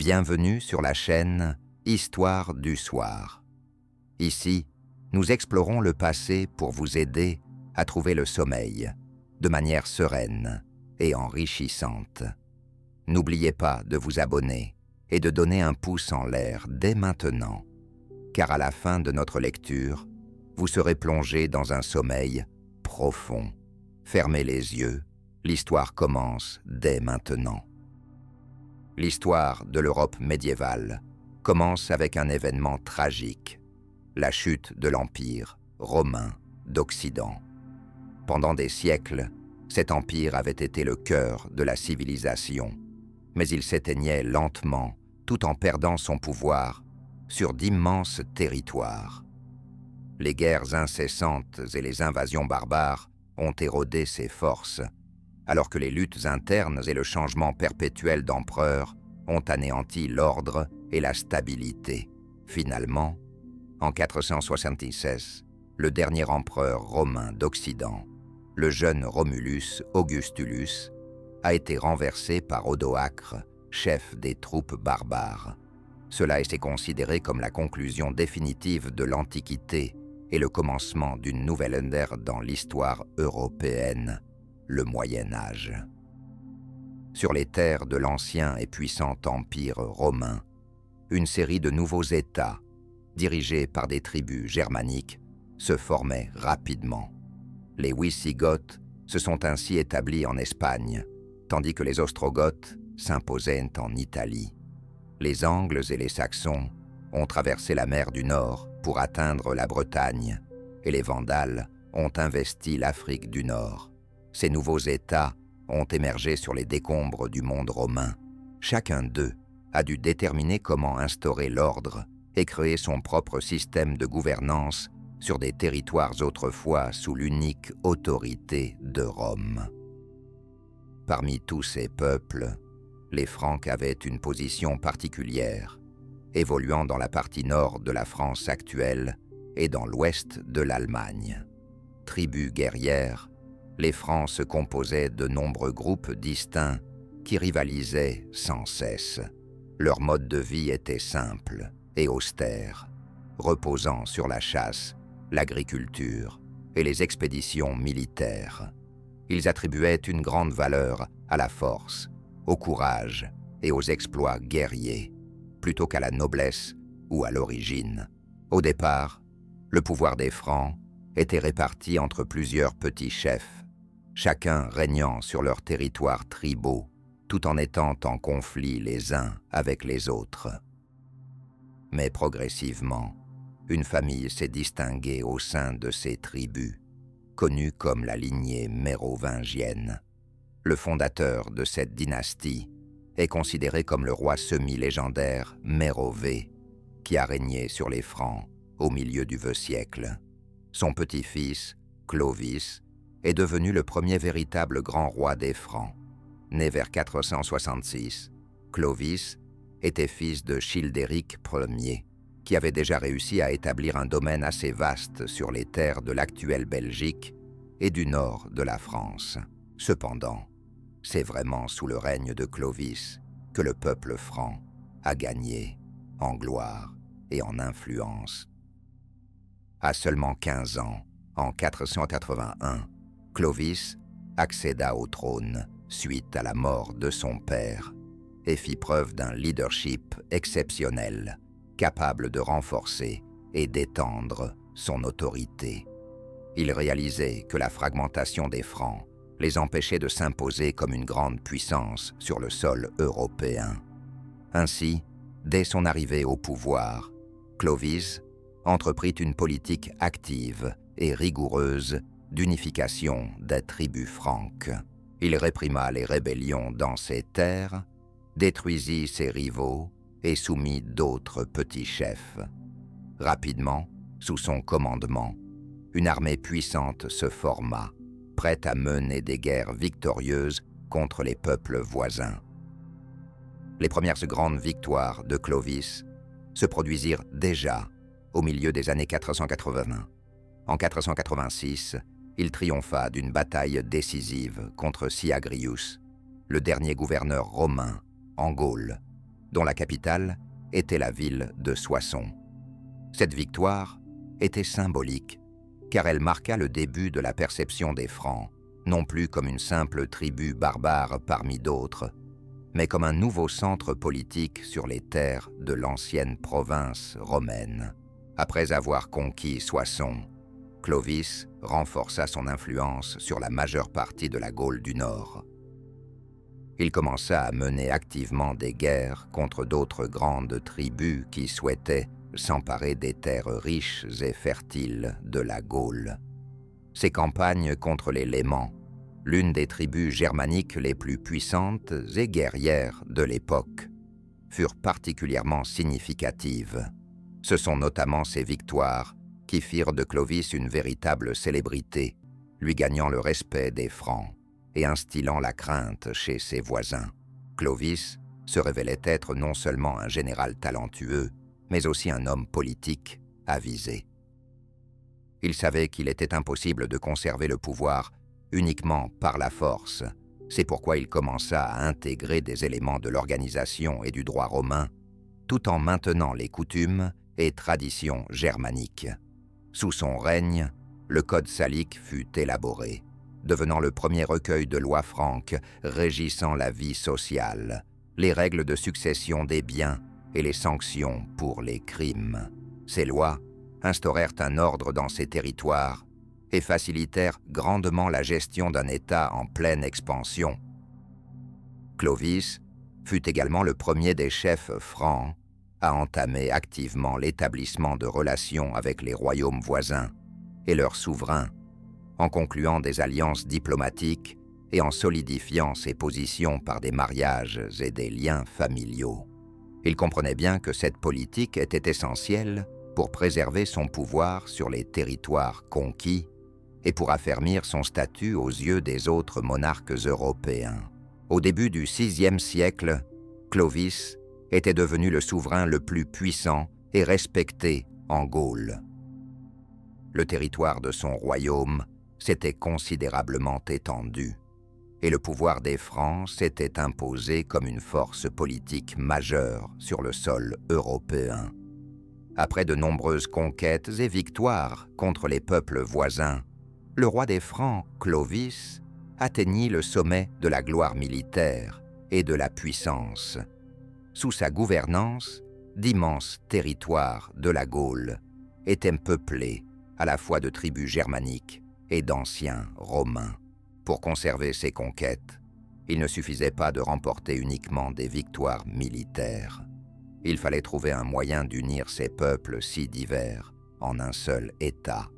Bienvenue sur la chaîne Histoire du soir. Ici, nous explorons le passé pour vous aider à trouver le sommeil de manière sereine et enrichissante. N'oubliez pas de vous abonner et de donner un pouce en l'air dès maintenant, car à la fin de notre lecture, vous serez plongé dans un sommeil profond. Fermez les yeux, l'histoire commence dès maintenant. L'histoire de l'Europe médiévale commence avec un événement tragique, la chute de l'Empire romain d'Occident. Pendant des siècles, cet empire avait été le cœur de la civilisation, mais il s'éteignait lentement tout en perdant son pouvoir sur d'immenses territoires. Les guerres incessantes et les invasions barbares ont érodé ses forces, alors que les luttes internes et le changement perpétuel d'empereur ont anéanti l'ordre et la stabilité. Finalement, en 476, le dernier empereur romain d'Occident, le jeune Romulus Augustulus, a été renversé par Odoacre, chef des troupes barbares. Cela était considéré comme la conclusion définitive de l'Antiquité et le commencement d'une nouvelle ère dans l'histoire européenne, le Moyen Âge. Sur les terres de l'ancien et puissant empire romain, une série de nouveaux États, dirigés par des tribus germaniques, se formaient rapidement. Les Wisigoths se sont ainsi établis en Espagne, tandis que les Ostrogoths s'imposaient en Italie. Les Angles et les Saxons ont traversé la mer du Nord pour atteindre la Bretagne, et les Vandales ont investi l'Afrique du Nord. Ces nouveaux États ont émergé sur les décombres du monde romain. Chacun d'eux a dû déterminer comment instaurer l'ordre et créer son propre système de gouvernance sur des territoires autrefois sous l'unique autorité de Rome. Parmi tous ces peuples, les Franques avaient une position particulière, évoluant dans la partie nord de la France actuelle et dans l'ouest de l'Allemagne. Tribus guerrières, les Francs se composaient de nombreux groupes distincts qui rivalisaient sans cesse. Leur mode de vie était simple et austère, reposant sur la chasse, l'agriculture et les expéditions militaires. Ils attribuaient une grande valeur à la force, au courage et aux exploits guerriers, plutôt qu'à la noblesse ou à l'origine. Au départ, le pouvoir des Francs était réparti entre plusieurs petits chefs, chacun régnant sur leurs territoires tribaux, tout en étant en conflit les uns avec les autres. Mais progressivement, une famille s'est distinguée au sein de ces tribus, connue comme la lignée mérovingienne. Le fondateur de cette dynastie est considéré comme le roi semi-légendaire Mérové, qui a régné sur les Francs au milieu du vieux siècle. Son petit-fils, Clovis, est devenu le premier véritable grand roi des Francs. Né vers 466, Clovis était fils de Childéric Ier, qui avait déjà réussi à établir un domaine assez vaste sur les terres de l'actuelle Belgique et du nord de la France. Cependant, c'est vraiment sous le règne de Clovis que le peuple franc a gagné en gloire et en influence. À seulement 15 ans, en 481, Clovis accéda au trône suite à la mort de son père et fit preuve d'un leadership exceptionnel, capable de renforcer et d'étendre son autorité. Il réalisait que la fragmentation des Francs les empêchait de s'imposer comme une grande puissance sur le sol européen. Ainsi, dès son arrivée au pouvoir, Clovis entreprit une politique active et rigoureuse d'unification des tribus franques. Il réprima les rébellions dans ses terres, détruisit ses rivaux et soumit d'autres petits chefs. Rapidement, sous son commandement, une armée puissante se forma, prête à mener des guerres victorieuses contre les peuples voisins. Les premières grandes victoires de Clovis se produisirent déjà au milieu des années 480. En 486, il triompha d'une bataille décisive contre Syagrius, le dernier gouverneur romain en Gaule. dont la capitale était la ville de Soissons. Cette victoire était symbolique, car elle marqua le début de la perception des Francs, non plus comme une simple tribu barbare parmi d'autres, mais comme un nouveau centre politique sur les terres de l'ancienne province romaine. Après avoir conquis Soissons, Clovis renforça son influence sur la majeure partie de la Gaule du Nord. Il commença à mener activement des guerres contre d'autres grandes tribus qui souhaitaient s'emparer des terres riches et fertiles de la Gaule. Ces campagnes contre les Lémans, l'une des tribus germaniques les plus puissantes et guerrières de l'époque, furent particulièrement significatives. Ce sont notamment ces victoires qui firent de Clovis une véritable célébrité, lui gagnant le respect des Francs et instillant la crainte chez ses voisins. Clovis se révélait être non seulement un général talentueux, mais aussi un homme politique avisé. Il savait qu'il était impossible de conserver le pouvoir uniquement par la force. C'est pourquoi il commença à intégrer des éléments de l'organisation et du droit romain, tout en maintenant les coutumes et traditions germaniques. Sous son règne, le Code salique fut élaboré, devenant le premier recueil de lois franques régissant la vie sociale, les règles de succession des biens et les sanctions pour les crimes. Ces lois instaurèrent un ordre dans ces territoires et facilitèrent grandement la gestion d'un État en pleine expansion. Clovis fut également le premier des chefs francs à entamer activement l'établissement de relations avec les royaumes voisins et leurs souverains, en concluant des alliances diplomatiques et en solidifiant ses positions par des mariages et des liens familiaux. Il comprenait bien que cette politique était essentielle pour préserver son pouvoir sur les territoires conquis et pour affermir son statut aux yeux des autres monarques européens. Au début du VIe siècle, Clovis était devenu le souverain le plus puissant et respecté en Gaule. Le territoire de son royaume s'était considérablement étendu, et le pouvoir des Francs s'était imposé comme une force politique majeure sur le sol européen. Après de nombreuses conquêtes et victoires contre les peuples voisins, le roi des Francs, Clovis, atteignit le sommet de la gloire militaire et de la puissance. Sous sa gouvernance, d'immenses territoires de la Gaule étaient peuplés à la fois de tribus germaniques et d'anciens Romains. Pour conserver ces conquêtes, il ne suffisait pas de remporter uniquement des victoires militaires. Il fallait trouver un moyen d'unir ces peuples si divers en un seul État.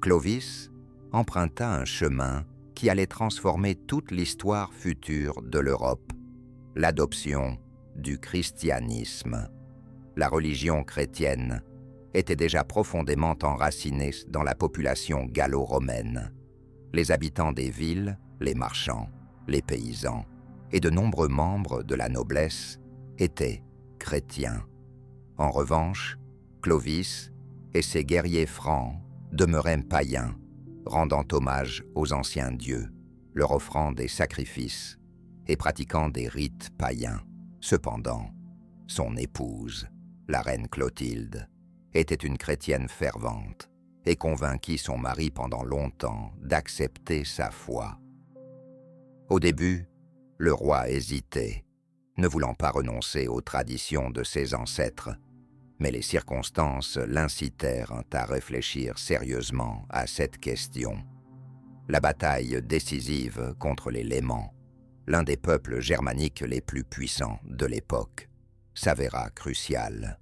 Clovis emprunta un chemin qui allait transformer toute l'histoire future de l'Europe, l'adoption du christianisme. La religion chrétienne était déjà profondément enracinée dans la population gallo-romaine. Les habitants des villes, les marchands, les paysans et de nombreux membres de la noblesse étaient chrétiens. En revanche, Clovis et ses guerriers francs demeuraient païens, rendant hommage aux anciens dieux, leur offrant des sacrifices et pratiquant des rites païens. Cependant, son épouse, la reine Clotilde, était une chrétienne fervente et convainquit son mari pendant longtemps d'accepter sa foi. Au début, le roi hésitait, ne voulant pas renoncer aux traditions de ses ancêtres, mais les circonstances l'incitèrent à réfléchir sérieusement à cette question. La bataille décisive contre les Lémans, l'un des peuples germaniques les plus puissants de l'époque, s'avéra cruciale.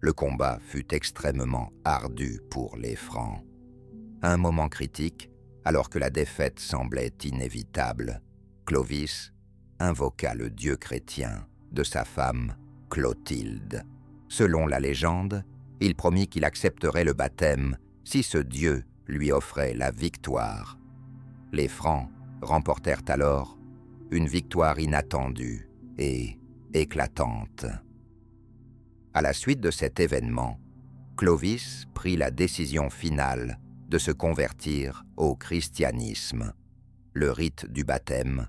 Le combat fut extrêmement ardu pour les Francs. À un moment critique, alors que la défaite semblait inévitable, Clovis invoqua le dieu chrétien de sa femme Clotilde. Selon la légende, il promit qu'il accepterait le baptême si ce dieu lui offrait la victoire. Les Francs remportèrent alors une victoire inattendue et éclatante. À la suite de cet événement, Clovis prit la décision finale de se convertir au christianisme. Le rite du baptême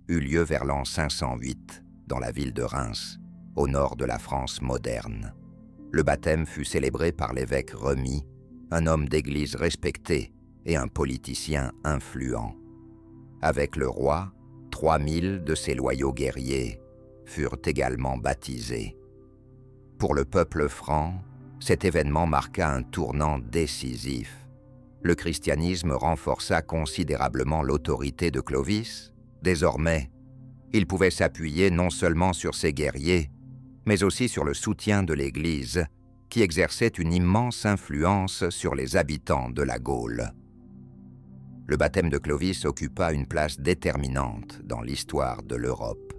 eut lieu vers l'an 508 dans la ville de Reims au nord de la France moderne. Le baptême fut célébré par l'évêque Remy, un homme d'église respecté et un politicien influent. Avec le roi, 3000 de ses loyaux guerriers furent également baptisés. Pour le peuple franc, cet événement marqua un tournant décisif. Le christianisme renforça considérablement l'autorité de Clovis. Désormais, il pouvait s'appuyer non seulement sur ses guerriers, mais aussi sur le soutien de l'Église, qui exerçait une immense influence sur les habitants de la Gaule. Le baptême de Clovis occupa une place déterminante dans l'histoire de l'Europe,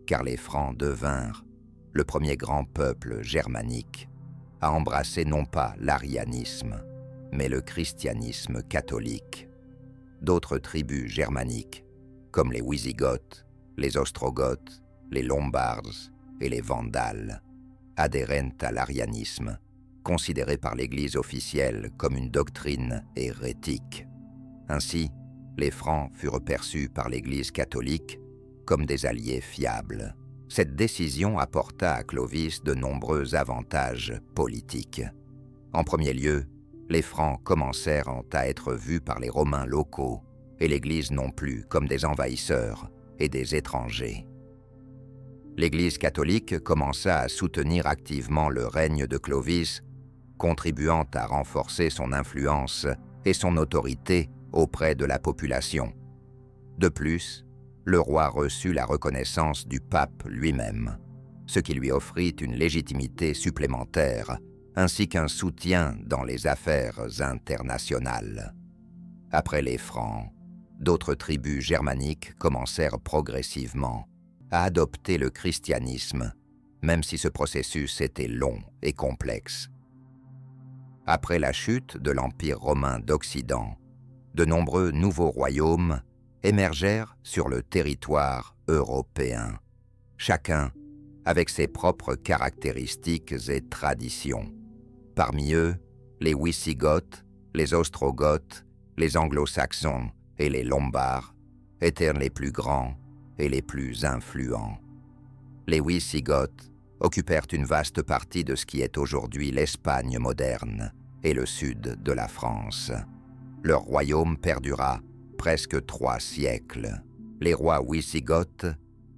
car les Francs devinrent le premier grand peuple germanique à embrasser non pas l'arianisme, mais le christianisme catholique. D'autres tribus germaniques, comme les Wisigoths, les Ostrogoths, les Lombards et les Vandales, adhérèrent à l'arianisme, considéré par l'Église officielle comme une doctrine hérétique. Ainsi, les Francs furent perçus par l'Église catholique comme des alliés fiables. Cette décision apporta à Clovis de nombreux avantages politiques. En premier lieu, les Francs commencèrent à être vus par les Romains locaux et l'Église non plus comme des envahisseurs et des étrangers. L'Église catholique commença à soutenir activement le règne de Clovis, contribuant à renforcer son influence et son autorité auprès de la population. De plus, le roi reçut la reconnaissance du pape lui-même, ce qui lui offrit une légitimité supplémentaire ainsi qu'un soutien dans les affaires internationales. Après les Francs, d'autres tribus germaniques commencèrent progressivement à adopter le christianisme, même si ce processus était long et complexe. Après la chute de l'Empire romain d'Occident, de nombreux nouveaux royaumes émergèrent sur le territoire européen, chacun avec ses propres caractéristiques et traditions. Parmi eux, les Wisigoths, les Ostrogoths, les Anglo-Saxons et les Lombards étaient les plus grands et les plus influents. Les Wisigoths occupèrent une vaste partie de ce qui est aujourd'hui l'Espagne moderne et le sud de la France. Leur royaume perdura presque 3 siècles. Les rois Wisigoths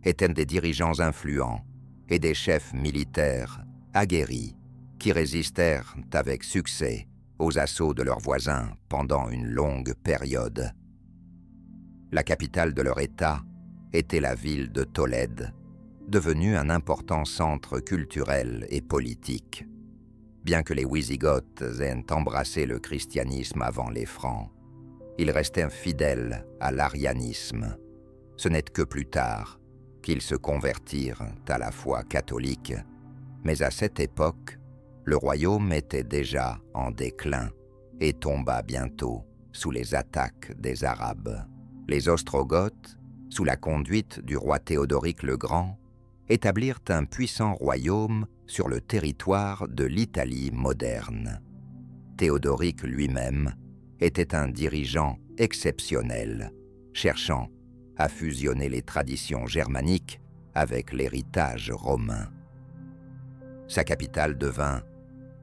étaient des dirigeants influents et des chefs militaires aguerris qui résistèrent avec succès aux assauts de leurs voisins pendant une longue période. La capitale de leur État était la ville de Tolède, devenue un important centre culturel et politique. Bien que les Wisigoths aient embrassé le christianisme avant les Francs, ils restèrent fidèles à l'arianisme. Ce n'est que plus tard qu'ils se convertirent à la foi catholique, mais à cette époque, le royaume était déjà en déclin et tomba bientôt sous les attaques des Arabes. Les Ostrogoths, sous la conduite du roi Théodoric le Grand, établirent un puissant royaume sur le territoire de l'Italie moderne. Théodoric lui-même était un dirigeant exceptionnel, cherchant à fusionner les traditions germaniques avec l'héritage romain. Sa capitale devint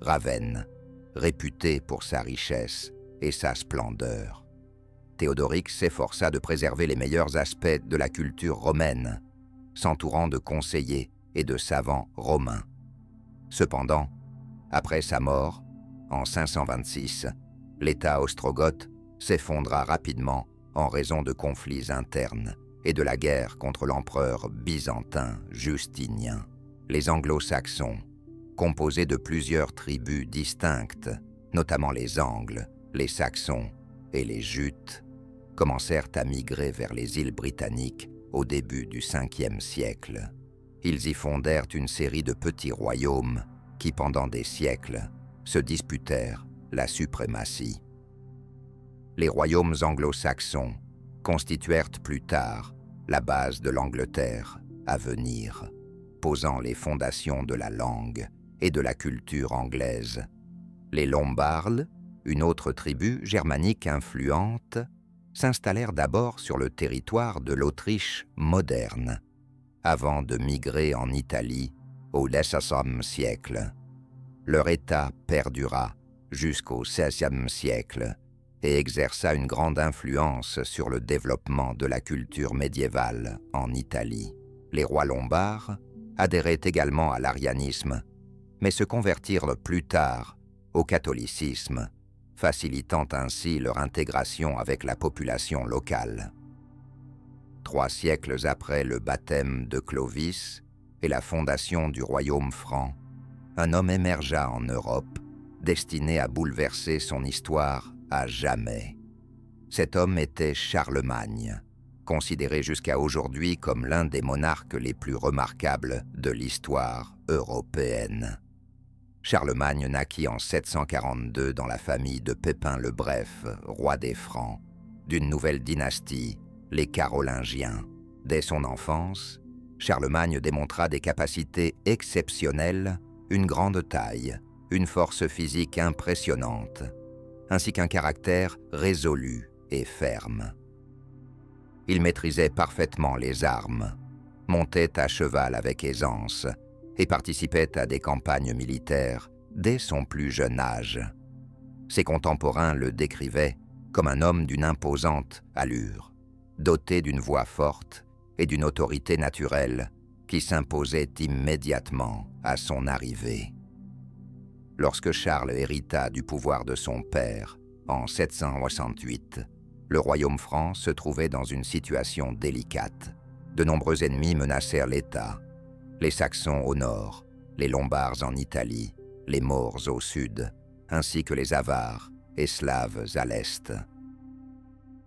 Ravenne, réputée pour sa richesse et sa splendeur. Théodoric s'efforça de préserver les meilleurs aspects de la culture romaine, s'entourant de conseillers et de savants romains. Cependant, après sa mort, en 526, l'État ostrogoth s'effondra rapidement en raison de conflits internes et de la guerre contre l'empereur byzantin Justinien. Les Anglo-Saxons, composés de plusieurs tribus distinctes, notamment les Angles, les Saxons et les Jutes, commencèrent à migrer vers les îles britanniques au début du 5e siècle. Ils y fondèrent une série de petits royaumes qui, pendant des siècles, se disputèrent la suprématie. Les royaumes anglo-saxons constituèrent plus tard la base de l'Angleterre à venir, posant les fondations de la langue et de la culture anglaise. Les Lombards, une autre tribu germanique influente, s'installèrent d'abord sur le territoire de l'Autriche moderne, avant de migrer en Italie au XVIe siècle. Leur état perdura jusqu'au XVIe siècle et exerça une grande influence sur le développement de la culture médiévale en Italie. Les rois lombards adhéraient également à l'arianisme, mais se convertirent plus tard au catholicisme, facilitant ainsi leur intégration avec la population locale. 3 siècles après le baptême de Clovis et la fondation du royaume franc, un homme émergea en Europe, destiné à bouleverser son histoire à jamais. Cet homme était Charlemagne, considéré jusqu'à aujourd'hui comme l'un des monarques les plus remarquables de l'histoire européenne. Charlemagne naquit en 742 dans la famille de Pépin le Bref, roi des Francs, d'une nouvelle dynastie, les Carolingiens. Dès son enfance, Charlemagne démontra des capacités exceptionnelles, une grande taille, une force physique impressionnante, ainsi qu'un caractère résolu et ferme. Il maîtrisait parfaitement les armes, montait à cheval avec aisance et participait à des campagnes militaires dès son plus jeune âge. Ses contemporains le décrivaient comme un homme d'une imposante allure, doté d'une voix forte et d'une autorité naturelle qui s'imposait immédiatement à son arrivée. Lorsque Charles hérita du pouvoir de son père en 768, le royaume franc se trouvait dans une situation délicate. De nombreux ennemis menacèrent l'État, les Saxons au nord, les Lombards en Italie, les Maures au sud, ainsi que les Avares et Slaves à l'est.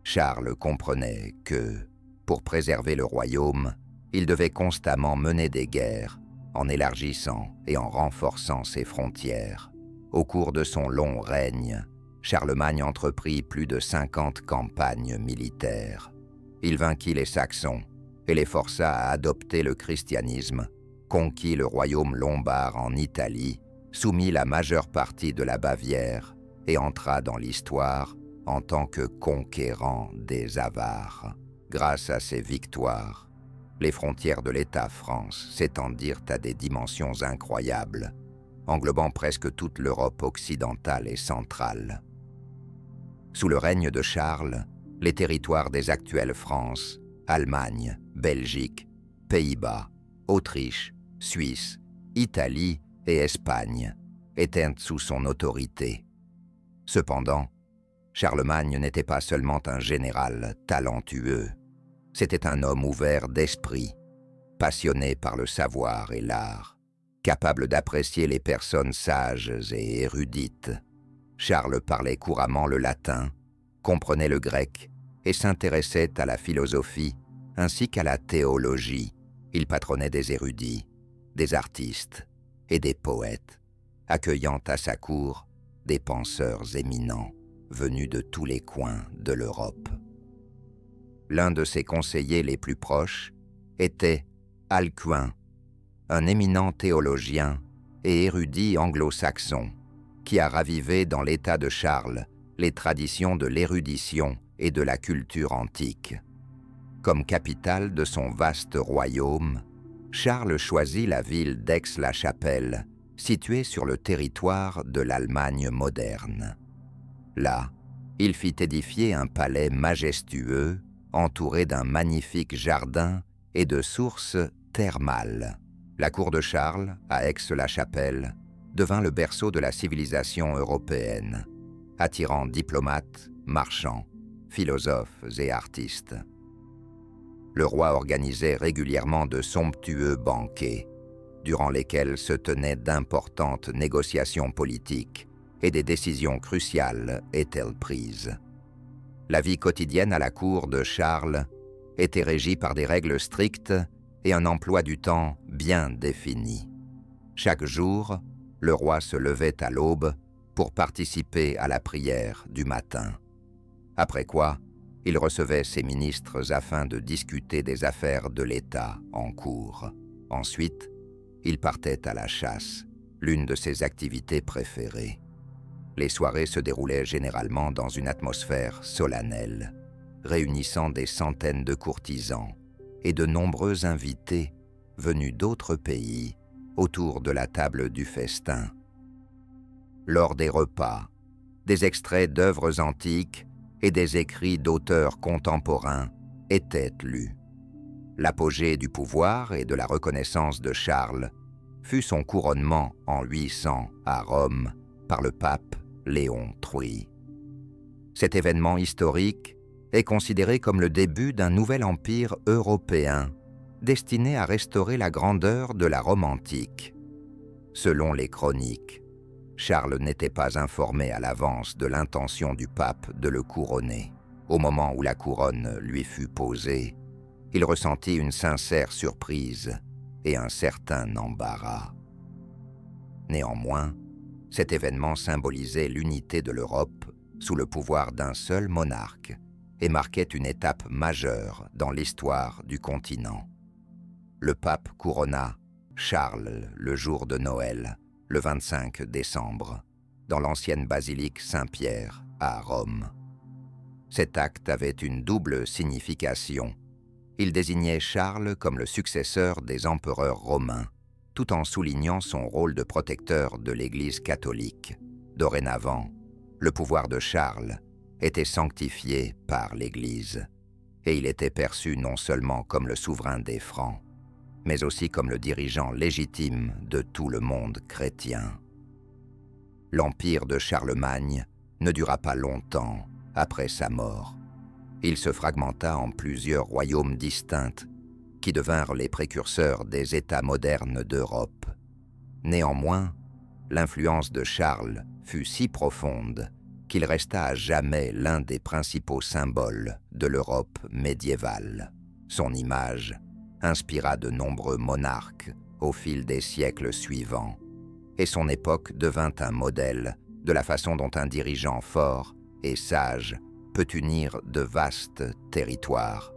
Charles comprenait que, pour préserver le royaume, il devait constamment mener des guerres, en élargissant et en renforçant ses frontières. Au cours de son long règne, Charlemagne entreprit plus de 50 campagnes militaires. Il vainquit les Saxons et les força à adopter le christianisme, conquit le royaume lombard en Italie, soumit la majeure partie de la Bavière et entra dans l'histoire en tant que conquérant des Avares. Grâce à ses victoires, les frontières de l'État-France s'étendirent à des dimensions incroyables, englobant presque toute l'Europe occidentale et centrale. Sous le règne de Charles, les territoires des actuelles France, Allemagne, Belgique, Pays-Bas, Autriche, Suisse, Italie et Espagne étaient sous son autorité. Cependant, Charlemagne n'était pas seulement un général talentueux, c'était un homme ouvert d'esprit, passionné par le savoir et l'art, capable d'apprécier les personnes sages et érudites. Charles parlait couramment le latin, comprenait le grec et s'intéressait à la philosophie ainsi qu'à la théologie. Il patronnait des érudits, des artistes et des poètes, accueillant à sa cour des penseurs éminents venus de tous les coins de l'Europe. L'un de ses conseillers les plus proches était Alcuin, un éminent théologien et érudit anglo-saxon qui a ravivé dans l'État de Charles les traditions de l'érudition et de la culture antique. Comme capitale de son vaste royaume, Charles choisit la ville d'Aix-la-Chapelle, située sur le territoire de l'Allemagne moderne. Là, il fit édifier un palais majestueux, entouré d'un magnifique jardin et de sources thermales. La cour de Charles, à Aix-la-Chapelle, devint le berceau de la civilisation européenne, attirant diplomates, marchands, philosophes et artistes. Le roi organisait régulièrement de somptueux banquets, durant lesquels se tenaient d'importantes négociations politiques et des décisions cruciales étaient prises. La vie quotidienne à la cour de Charles était régie par des règles strictes et un emploi du temps bien défini. Chaque jour, le roi se levait à l'aube pour participer à la prière du matin. Après quoi, il recevait ses ministres afin de discuter des affaires de l'État en cours. Ensuite, il partait à la chasse, l'une de ses activités préférées. Les soirées se déroulaient généralement dans une atmosphère solennelle, réunissant des centaines de courtisans et de nombreux invités venus d'autres pays autour de la table du festin. Lors des repas, des extraits d'œuvres antiques et des écrits d'auteurs contemporains étaient lus. L'apogée du pouvoir et de la reconnaissance de Charles fut son couronnement en 800 à Rome par le pape Léon III. Cet événement historique est considéré comme le début d'un nouvel empire européen destiné à restaurer la grandeur de la Rome antique. Selon les chroniques, Charles n'était pas informé à l'avance de l'intention du pape de le couronner. Au moment où la couronne lui fut posée, il ressentit une sincère surprise et un certain embarras. Néanmoins, cet événement symbolisait l'unité de l'Europe sous le pouvoir d'un seul monarque et marquait une étape majeure dans l'histoire du continent. Le pape couronna Charles le jour de Noël, le 25 décembre, dans l'ancienne basilique Saint-Pierre à Rome. Cet acte avait une double signification. Il désignait Charles comme le successeur des empereurs romains, tout en soulignant son rôle de protecteur de l'Église catholique. Dorénavant, le pouvoir de Charles était sanctifié par l'Église, et il était perçu non seulement comme le souverain des Francs, mais aussi comme le dirigeant légitime de tout le monde chrétien. L'empire de Charlemagne ne dura pas longtemps après sa mort. Il se fragmenta en plusieurs royaumes distincts qui devinrent les précurseurs des États modernes d'Europe. Néanmoins, l'influence de Charles fut si profonde qu'il resta à jamais l'un des principaux symboles de l'Europe médiévale. Son image inspira de nombreux monarques au fil des siècles suivants, et son époque devint un modèle de la façon dont un dirigeant fort et sage peut unir de vastes territoires,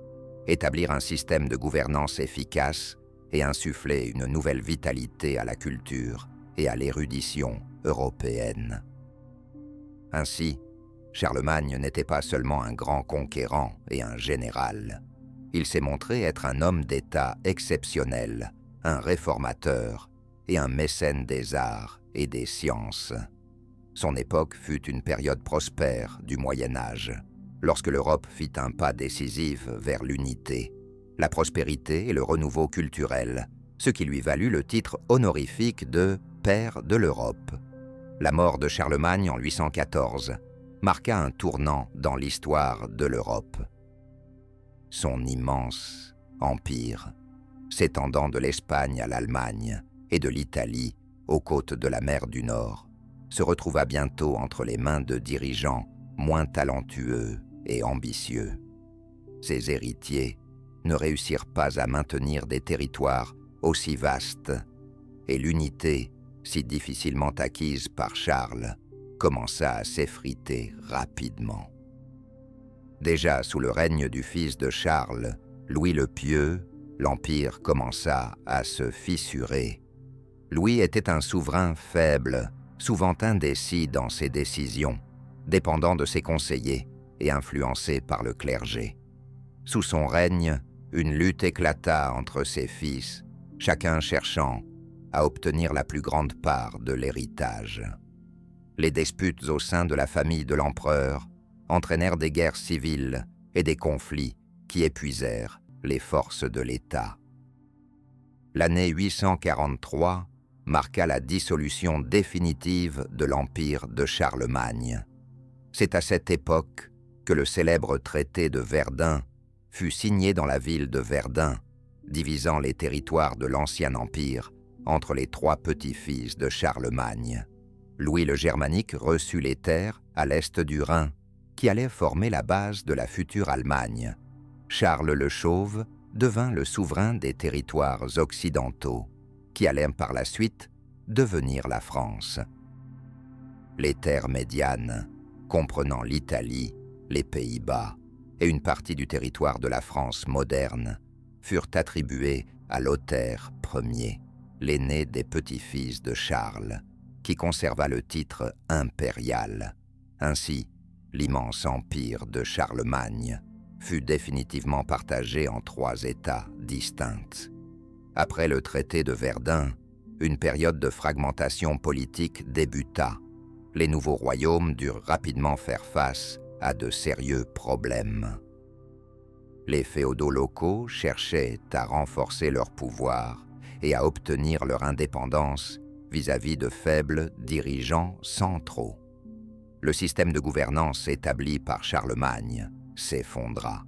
établir un système de gouvernance efficace et insuffler une nouvelle vitalité à la culture et à l'érudition européenne. Ainsi, Charlemagne n'était pas seulement un grand conquérant et un général. Il s'est montré être un homme d'État exceptionnel, un réformateur et un mécène des arts et des sciences. Son époque fut une période prospère du Moyen Âge, lorsque l'Europe fit un pas décisif vers l'unité, la prospérité et le renouveau culturel, ce qui lui valut le titre honorifique de « Père de l'Europe ». La mort de Charlemagne en 814 marqua un tournant dans l'histoire de l'Europe. Son immense empire, s'étendant de l'Espagne à l'Allemagne et de l'Italie aux côtes de la mer du Nord, se retrouva bientôt entre les mains de dirigeants moins talentueux et ambitieux. Ses héritiers ne réussirent pas à maintenir des territoires aussi vastes, et l'unité, si difficilement acquise par Charles, commença à s'effriter rapidement. Déjà sous le règne du fils de Charles, Louis le Pieux, l'empire commença à se fissurer. Louis était un souverain faible, souvent indécis dans ses décisions, dépendant de ses conseillers et influencé par le clergé. Sous son règne, une lutte éclata entre ses fils, chacun cherchant à obtenir la plus grande part de l'héritage. Les disputes au sein de la famille de l'empereur entraînèrent des guerres civiles et des conflits qui épuisèrent les forces de l'État. L'année 843 marqua la dissolution définitive de l'empire de Charlemagne. C'est à cette époque que le célèbre traité de Verdun fut signé dans la ville de Verdun, divisant les territoires de l'ancien empire entre les trois petits-fils de Charlemagne. Louis le Germanique reçut les terres à l'est du Rhin, qui allaient former la base de la future Allemagne. Charles le Chauve devint le souverain des territoires occidentaux, qui allaient par la suite devenir la France. Les terres médianes, comprenant l'Italie, les Pays-Bas et une partie du territoire de la France moderne, furent attribuées à Lothaire Ier, l'aîné des petits-fils de Charles, qui conserva le titre impérial. Ainsi, l'immense empire de Charlemagne fut définitivement partagé en 3 États distincts. Après le traité de Verdun, une période de fragmentation politique débuta. Les nouveaux royaumes durent rapidement faire face à de sérieux problèmes. Les féodaux locaux cherchaient à renforcer leur pouvoir et à obtenir leur indépendance vis-à-vis de faibles dirigeants centraux. Le système de gouvernance établi par Charlemagne s'effondra.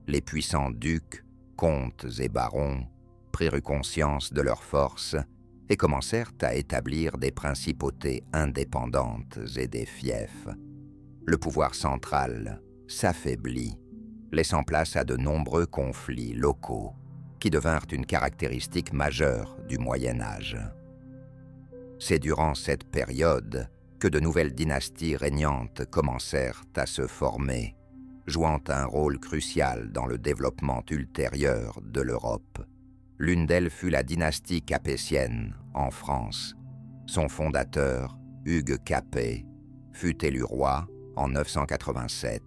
Les puissants ducs, comtes et barons prirent conscience de leurs forces et commencèrent à établir des principautés indépendantes et des fiefs. Le pouvoir central s'affaiblit, laissant place à de nombreux conflits locaux qui devinrent une caractéristique majeure du Moyen Âge. C'est durant cette période que de nouvelles dynasties régnantes commencèrent à se former, jouant un rôle crucial dans le développement ultérieur de l'Europe. L'une d'elles fut la dynastie capétienne en France. Son fondateur, Hugues Capet, fut élu roi en 987.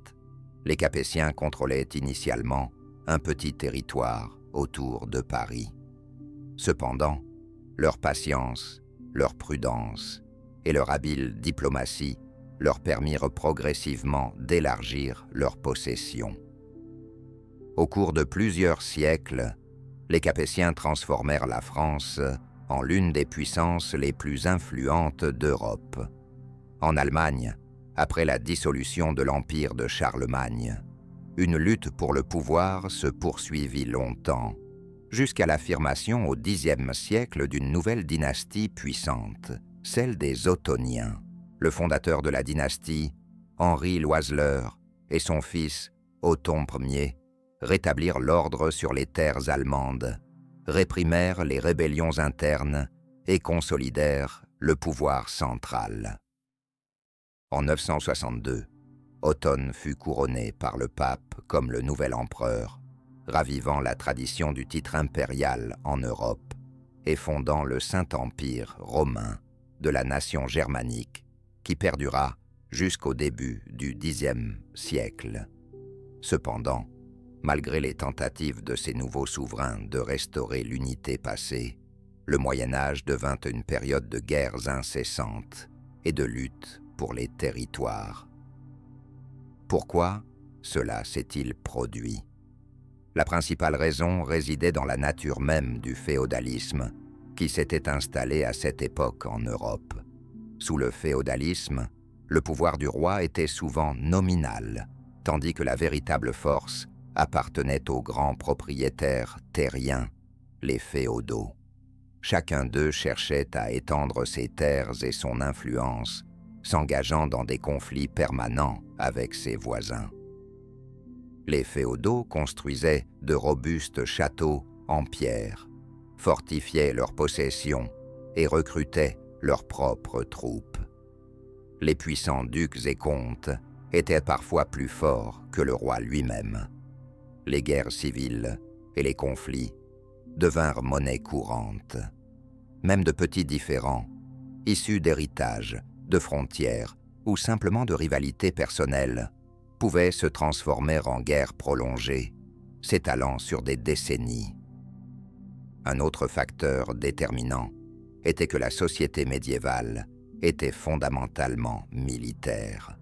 Les Capétiens contrôlaient initialement un petit territoire autour de Paris. Cependant, leur patience, leur prudence et leur habile diplomatie leur permirent progressivement d'élargir leurs possessions. Au cours de plusieurs siècles, les Capétiens transformèrent la France en l'une des puissances les plus influentes d'Europe. En Allemagne, après la dissolution de l'empire de Charlemagne, une lutte pour le pouvoir se poursuivit longtemps, jusqu'à l'affirmation au Xe siècle d'une nouvelle dynastie puissante, celle des Ottoniens. Le fondateur de la dynastie, Henri l'Oiseleur, et son fils, Othon Ier, rétablirent l'ordre sur les terres allemandes, réprimèrent les rébellions internes et consolidèrent le pouvoir central. En 962, Othon fut couronné par le pape comme le nouvel empereur, ravivant la tradition du titre impérial en Europe et fondant le Saint-Empire romain de la nation germanique qui perdura jusqu'au début du Xe siècle. Cependant, malgré les tentatives de ces nouveaux souverains de restaurer l'unité passée, le Moyen Âge devint une période de guerres incessantes et de luttes pour les territoires. Pourquoi cela s'est-il produit? La principale raison résidait dans la nature même du féodalisme qui s'était installé à cette époque en Europe. Sous le féodalisme, le pouvoir du roi était souvent nominal, tandis que la véritable force appartenait aux grands propriétaires terriens, les féodaux. Chacun d'eux cherchait à étendre ses terres et son influence, s'engageant dans des conflits permanents avec ses voisins. Les féodaux construisaient de robustes châteaux en pierre, fortifiaient leurs possessions et recrutaient leurs propres troupes. Les puissants ducs et comtes étaient parfois plus forts que le roi lui-même. Les guerres civiles et les conflits devinrent monnaie courante. Même de petits différends, issus d'héritages, de frontières ou simplement de rivalités personnelles, pouvaient se transformer en guerres prolongées, s'étalant sur des décennies. Un autre facteur déterminant était que la société médiévale était fondamentalement militaire.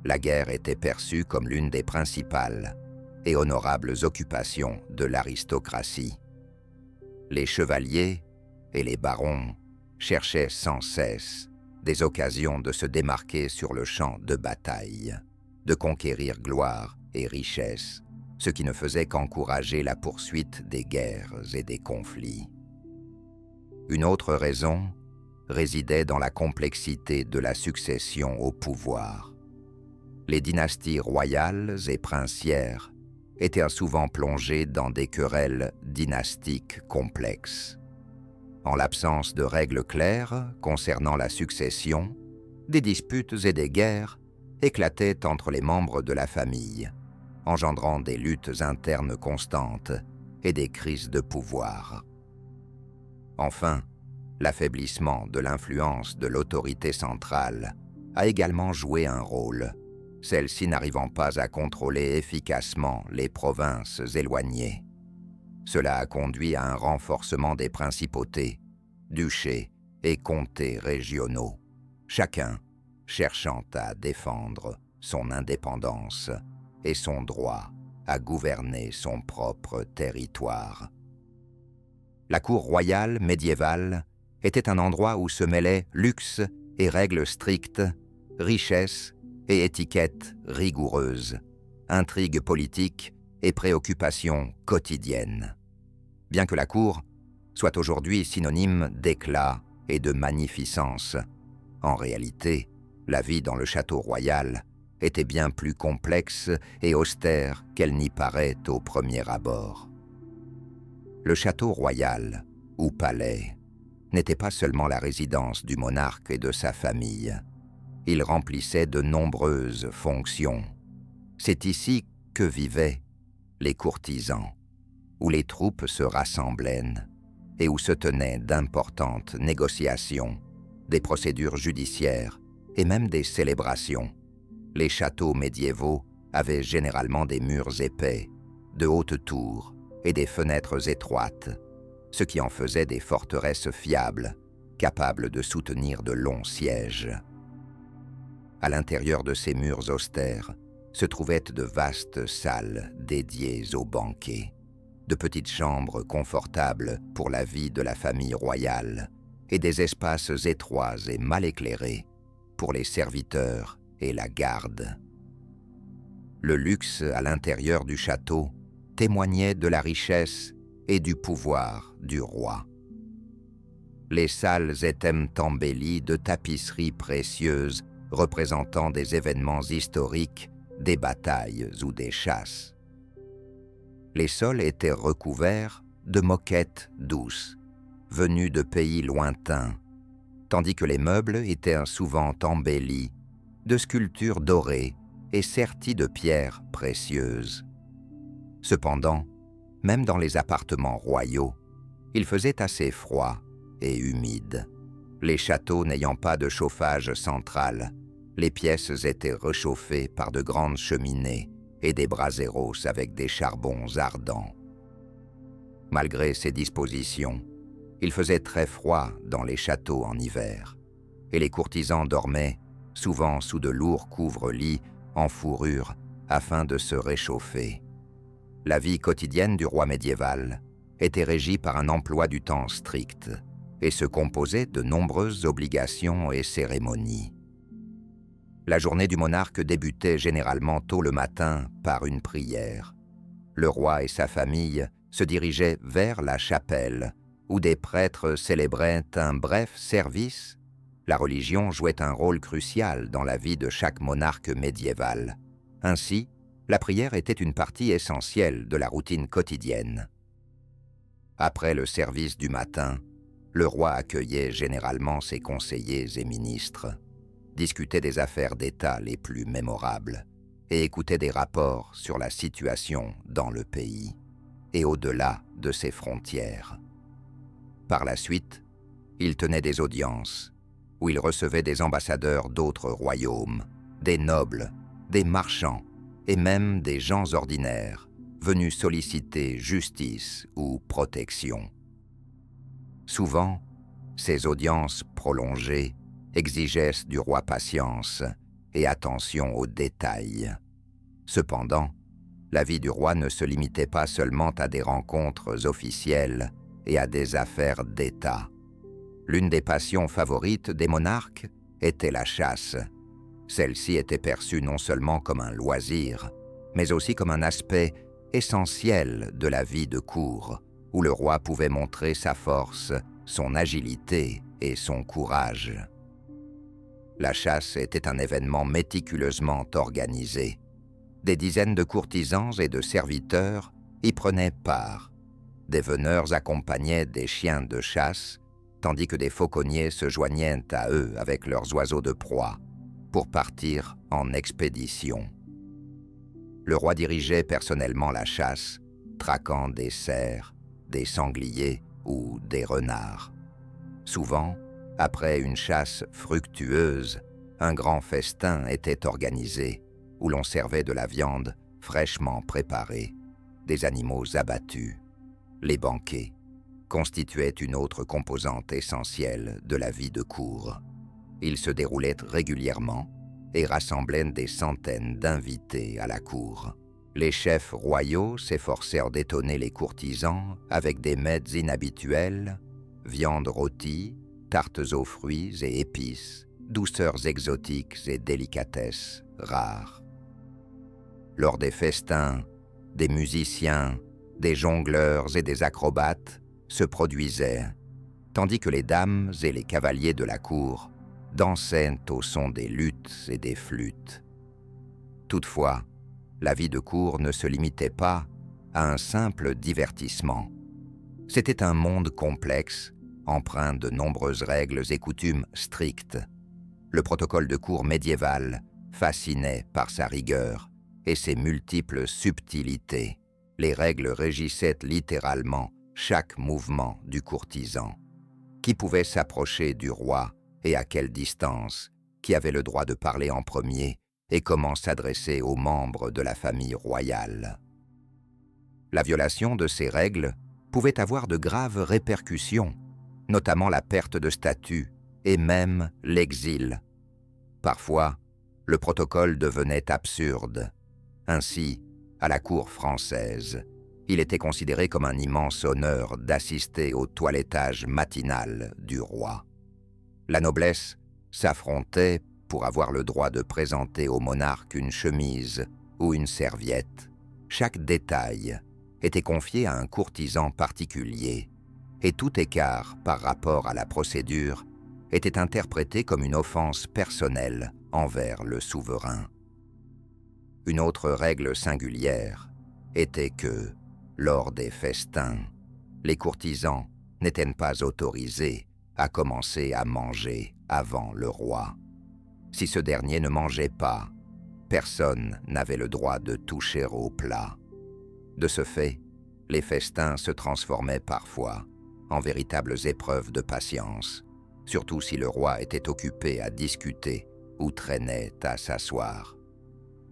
La guerre était perçue comme l'une des principales et honorables occupations de l'aristocratie. Les chevaliers et les barons cherchaient sans cesse des occasions de se démarquer sur le champ de bataille, de conquérir gloire et richesse, ce qui ne faisait qu'encourager la poursuite des guerres et des conflits. Une autre raison résidait dans la complexité de la succession au pouvoir. Les dynasties royales et princières étaient souvent plongées dans des querelles dynastiques complexes. En l'absence de règles claires concernant la succession, des disputes et des guerres éclataient entre les membres de la famille, engendrant des luttes internes constantes et des crises de pouvoir. Enfin, l'affaiblissement de l'influence de l'autorité centrale a également joué un rôle, celle-ci n'arrivant pas à contrôler efficacement les provinces éloignées. Cela a conduit à un renforcement des principautés, duchés et comtés régionaux, chacun cherchant à défendre son indépendance et son droit à gouverner son propre territoire. La cour royale médiévale était un endroit où se mêlaient luxe et règles strictes, richesse et étiquette rigoureuse, intrigues politiques et préoccupations quotidiennes. Bien que la cour soit aujourd'hui synonyme d'éclat et de magnificence, en réalité, la vie dans le château royal était bien plus complexe et austère qu'elle n'y paraît au premier abord. Le château royal, ou palais, n'était pas seulement la résidence du monarque et de sa famille. Il remplissait de nombreuses fonctions. C'est ici que vivaient les courtisans, où les troupes se rassemblaient et où se tenaient d'importantes négociations, des procédures judiciaires et même des célébrations. Les châteaux médiévaux avaient généralement des murs épais, de hautes tours et des fenêtres étroites, ce qui en faisait des forteresses fiables, capables de soutenir de longs sièges. À l'intérieur de ces murs austères se trouvaient de vastes salles dédiées aux banquets, de petites chambres confortables pour la vie de la famille royale et des espaces étroits et mal éclairés pour les serviteurs et la garde. Le luxe à l'intérieur du château témoignait de la richesse et du pouvoir du roi. Les salles étaient embellies de tapisseries précieuses représentant des événements historiques, des batailles ou des chasses. Les sols étaient recouverts de moquettes douces, venues de pays lointains, tandis que les meubles étaient souvent embellis de sculptures dorées et serties de pierres précieuses. Cependant, même dans les appartements royaux, il faisait assez froid et humide. Les châteaux n'ayant pas de chauffage central, les pièces étaient réchauffées par de grandes cheminées et des braseros avec des charbons ardents. Malgré ces dispositions, il faisait très froid dans les châteaux en hiver, et les courtisans dormaient souvent sous de lourds couvre-lits en fourrure afin de se réchauffer. La vie quotidienne du roi médiéval était régie par un emploi du temps strict et se composait de nombreuses obligations et cérémonies. La journée du monarque débutait généralement tôt le matin par une prière. Le roi et sa famille se dirigeaient vers la chapelle, où des prêtres célébraient un bref service. La religion jouait un rôle crucial dans la vie de chaque monarque médiéval. Ainsi, la prière était une partie essentielle de la routine quotidienne. Après le service du matin, le roi accueillait généralement ses conseillers et ministres, discutait des affaires d'État les plus mémorables et écoutait des rapports sur la situation dans le pays et au-delà de ses frontières. Par la suite, il tenait des audiences où il recevait des ambassadeurs d'autres royaumes, des nobles, des marchands et même des gens ordinaires venus solliciter justice ou protection. Souvent, ces audiences prolongées exigeaient du roi patience et attention aux détails. Cependant, la vie du roi ne se limitait pas seulement à des rencontres officielles et à des affaires d'État. L'une des passions favorites des monarques était la chasse. Celle-ci était perçue non seulement comme un loisir, mais aussi comme un aspect essentiel de la vie de cour, où le roi pouvait montrer sa force, son agilité et son courage. La chasse était un événement méticuleusement organisé. Des dizaines de courtisans et de serviteurs y prenaient part. Des veneurs accompagnaient des chiens de chasse, tandis que des fauconniers se joignaient à eux avec leurs oiseaux de proie pour partir en expédition. Le roi dirigeait personnellement la chasse, traquant des cerfs, des sangliers ou des renards. Souvent, après une chasse fructueuse, un grand festin était organisé où l'on servait de la viande fraîchement préparée, des animaux abattus. Les banquets constituait une autre composante essentielle de la vie de cour. Il se déroulait régulièrement et rassemblait des centaines d'invités à la cour. Les chefs royaux s'efforcèrent d'étonner les courtisans avec des mets inhabituels, viande rôtie, tartes aux fruits et épices, douceurs exotiques et délicatesses rares. Lors des festins, des musiciens, des jongleurs et des acrobates se produisaient, tandis que les dames et les cavaliers de la cour dansaient au son des luths et des flûtes. Toutefois, la vie de cour ne se limitait pas à un simple divertissement. C'était un monde complexe, empreint de nombreuses règles et coutumes strictes. Le protocole de cour médiéval fascinait par sa rigueur et ses multiples subtilités. Les règles régissaient littéralement chaque mouvement du courtisan. Qui pouvait s'approcher du roi et à quelle distance, qui avait le droit de parler en premier et comment s'adresser aux membres de la famille royale. La violation de ces règles pouvait avoir de graves répercussions, notamment la perte de statut et même l'exil. Parfois, le protocole devenait absurde. Ainsi, à la cour française, il était considéré comme un immense honneur d'assister au toilettage matinal du roi. La noblesse s'affrontait pour avoir le droit de présenter au monarque une chemise ou une serviette. Chaque détail était confié à un courtisan particulier, et tout écart par rapport à la procédure était interprété comme une offense personnelle envers le souverain. Une autre règle singulière était que, lors des festins, les courtisans n'étaient pas autorisés à commencer à manger avant le roi. Si ce dernier ne mangeait pas, personne n'avait le droit de toucher au plat. De ce fait, les festins se transformaient parfois en véritables épreuves de patience, surtout si le roi était occupé à discuter ou traînait à s'asseoir.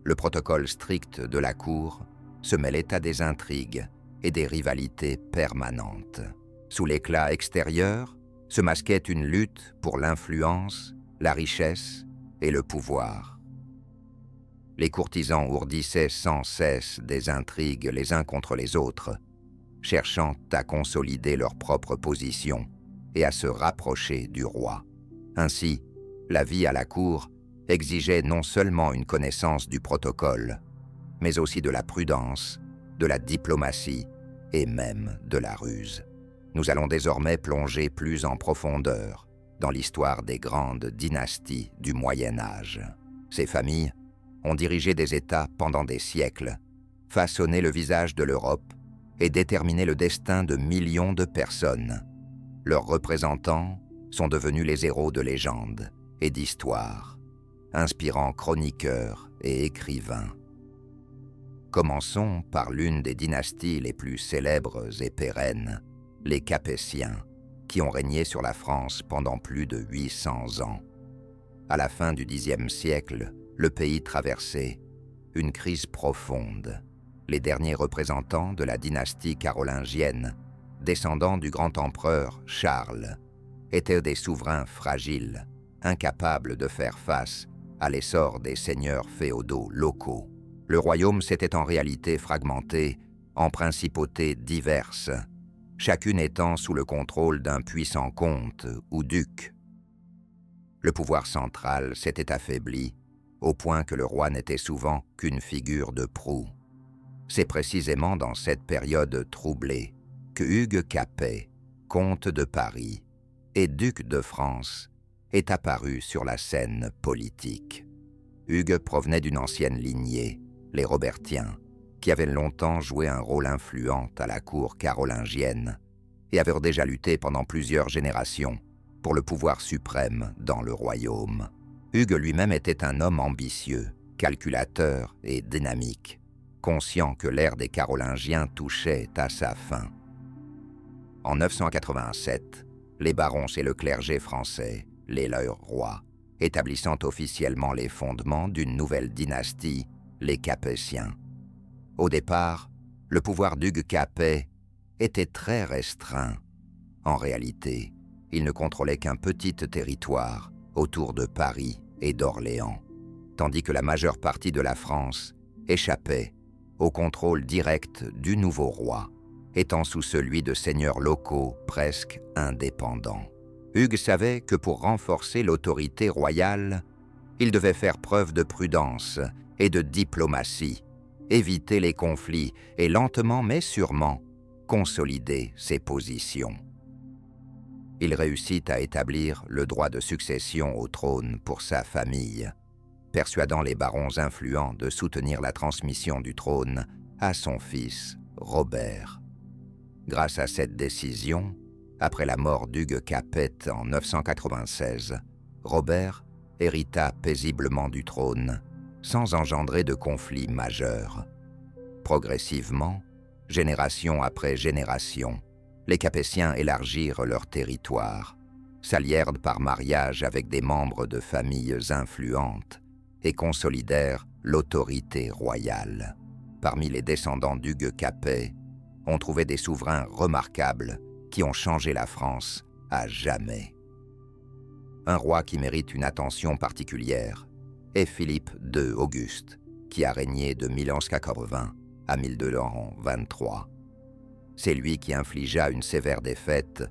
Le protocole strict de la cour se mêlait à des intrigues et des rivalités permanentes. Sous l'éclat extérieur se masquait une lutte pour l'influence, la richesse et le pouvoir. Les courtisans ourdissaient sans cesse des intrigues les uns contre les autres, cherchant à consolider leur propre position et à se rapprocher du roi. Ainsi, la vie à la cour exigeait non seulement une connaissance du protocole, mais aussi de la prudence, de la diplomatie et même de la ruse. Nous allons désormais plonger plus en profondeur dans l'histoire des grandes dynasties du Moyen-Âge. Ces familles ont dirigé des États pendant des siècles, façonné le visage de l'Europe et déterminé le destin de millions de personnes. Leurs représentants sont devenus les héros de légendes et d'histoires, inspirant chroniqueurs et écrivains. Commençons par l'une des dynasties les plus célèbres et pérennes, les Capétiens, qui ont régné sur la France pendant plus de 800 ans. À la fin du Xe siècle, le pays traversait une crise profonde. Les derniers représentants de la dynastie carolingienne, descendants du grand empereur Charles, étaient des souverains fragiles, incapables de faire face à l'essor des seigneurs féodaux locaux. Le royaume s'était en réalité fragmenté en principautés diverses, chacune étant sous le contrôle d'un puissant comte ou duc. Le pouvoir central s'était affaibli, au point que le roi n'était souvent qu'une figure de proue. C'est précisément dans cette période troublée que Hugues Capet, comte de Paris et duc de France, est apparu sur la scène politique. Hugues provenait d'une ancienne lignée, les Robertiens, qui avaient longtemps joué un rôle influent à la cour carolingienne et avaient déjà lutté pendant plusieurs générations pour le pouvoir suprême dans le royaume. Hugues lui-même était un homme ambitieux, calculateur et dynamique, conscient que l'ère des Carolingiens touchait à sa fin. En 987, les barons et le clergé français l'élèurent roi, établissant officiellement les fondements d'une nouvelle dynastie, les Capétiens. Au départ, le pouvoir d'Hugues Capet était très restreint, En réalité, il ne contrôlait qu'un petit territoire autour de Paris et d'Orléans, tandis que la majeure partie de la France échappait au contrôle direct du nouveau roi, étant sous celui de seigneurs locaux presque indépendants. Hugues savait que pour renforcer l'autorité royale, il devait faire preuve de prudence et de diplomatie, éviter les conflits et lentement mais sûrement consolider ses positions. Il réussit à établir le droit de succession au trône pour sa famille, persuadant les barons influents de soutenir la transmission du trône à son fils Robert. Grâce à cette décision, après la mort d'Hugues Capet en 996, Robert hérita paisiblement du trône, sans engendrer de conflits majeurs. Progressivement, génération après génération, les Capétiens élargirent leur territoire, s'allièrent par mariage avec des membres de familles influentes et consolidèrent l'autorité royale. Parmi les descendants d'Hugues Capet, on trouvait des souverains remarquables qui ont changé la France à jamais. Un roi qui mérite une attention particulière est Philippe II Auguste, qui a régné de 1180 à 1223. C'est lui qui infligea une sévère défaite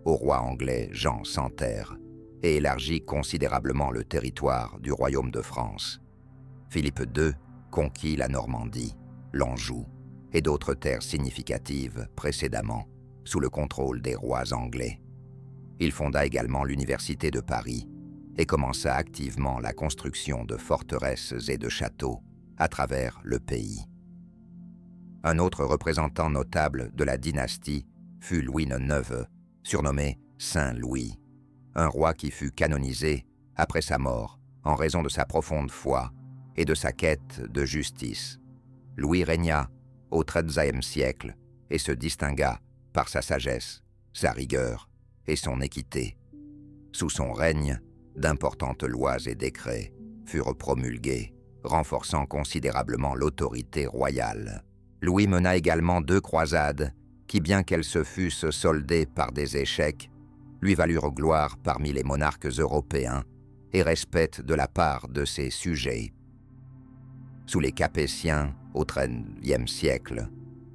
au roi anglais Jean sans Terre et élargit considérablement le territoire du royaume de France. Philippe II conquit la Normandie, l'Anjou et d'autres terres significatives précédemment sous le contrôle des rois anglais. Il fonda également l'Université de Paris et commença activement la construction de forteresses et de châteaux à travers le pays. Un autre représentant notable de la dynastie fut Louis IX, surnommé Saint Louis, un roi qui fut canonisé après sa mort en raison de sa profonde foi et de sa quête de justice. Louis régna au XIIIe siècle et se distingua par sa sagesse, sa rigueur et son équité. Sous son règne, d'importantes lois et décrets furent promulgués, renforçant considérablement l'autorité royale. Louis mena également 2 croisades qui, bien qu'elles se fussent soldées par des échecs, lui valurent gloire parmi les monarques européens et respect de la part de ses sujets. Sous les Capétiens, au XIIIe siècle,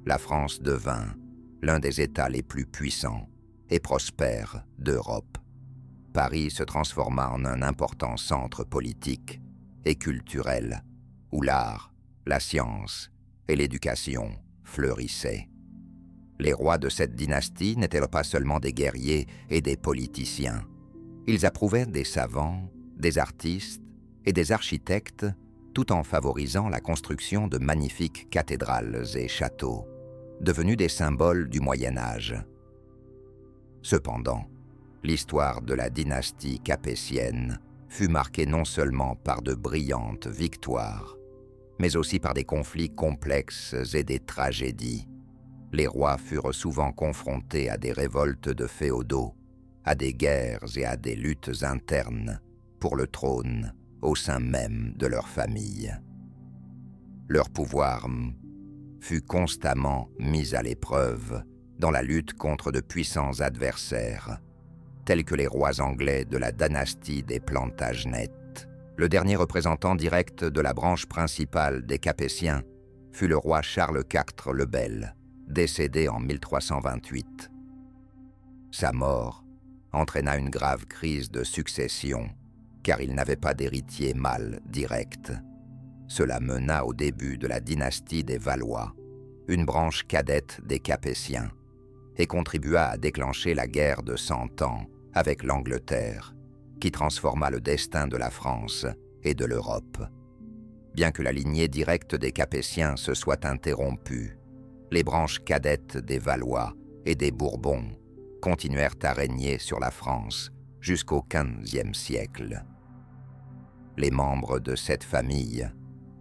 la France devint l'un des États les plus puissants et prospères d'Europe. Paris se transforma en un important centre politique et culturel où l'art, la science et l'éducation fleurissaient. Les rois de cette dynastie n'étaient pas seulement des guerriers et des politiciens. Ils approuvaient des savants, des artistes et des architectes tout en favorisant la construction de magnifiques cathédrales et châteaux, devenus des symboles du Moyen Âge. Cependant, l'histoire de la dynastie capétienne fut marquée non seulement par de brillantes victoires, mais aussi par des conflits complexes et des tragédies. Les rois furent souvent confrontés à des révoltes de féodaux, à des guerres et à des luttes internes pour le trône au sein même de leur famille. Leur pouvoir fut constamment mis à l'épreuve dans la lutte contre de puissants adversaires, tels que les rois anglais de la dynastie des Plantagenets. Le dernier représentant direct de la branche principale des Capétiens fut le roi Charles IV le Bel, décédé en 1328. Sa mort entraîna une grave crise de succession, car il n'avait pas d'héritier mâle direct. Cela mena au début de la dynastie des Valois, une branche cadette des Capétiens, et contribua à déclencher la guerre de 100 ans avec l'Angleterre, qui transforma le destin de la France et de l'Europe. Bien que la lignée directe des Capétiens se soit interrompue, les branches cadettes des Valois et des Bourbons continuèrent à régner sur la France jusqu'au XVe siècle. Les membres de cette famille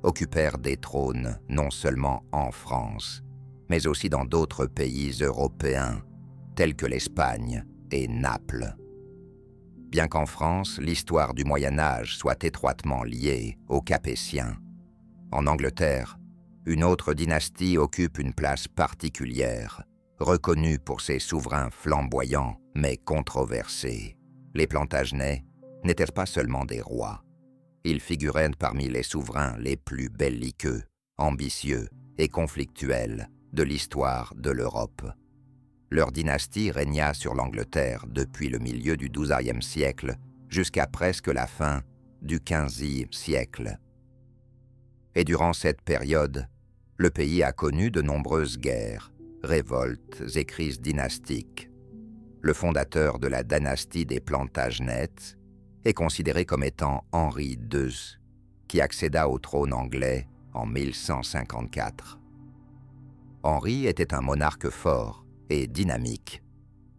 occupèrent des trônes non seulement en France, mais aussi dans d'autres pays européens, tels que l'Espagne et Naples. Bien qu'en France, l'histoire du Moyen Âge soit étroitement liée aux Capétiens, en Angleterre, une autre dynastie occupe une place particulière, reconnu pour ses souverains flamboyants mais controversés. Les Plantagenets n'étaient pas seulement des rois. Ils figuraient parmi les souverains les plus belliqueux, ambitieux et conflictuels de l'histoire de l'Europe. Leur dynastie régna sur l'Angleterre depuis le milieu du XIIe siècle jusqu'à presque la fin du XVe siècle. Et durant cette période, le pays a connu de nombreuses guerres, révoltes et crises dynastiques. Le fondateur de la dynastie des Plantagenets est considéré comme étant Henri II, qui accéda au trône anglais en 1154. Henri était un monarque fort et dynamique,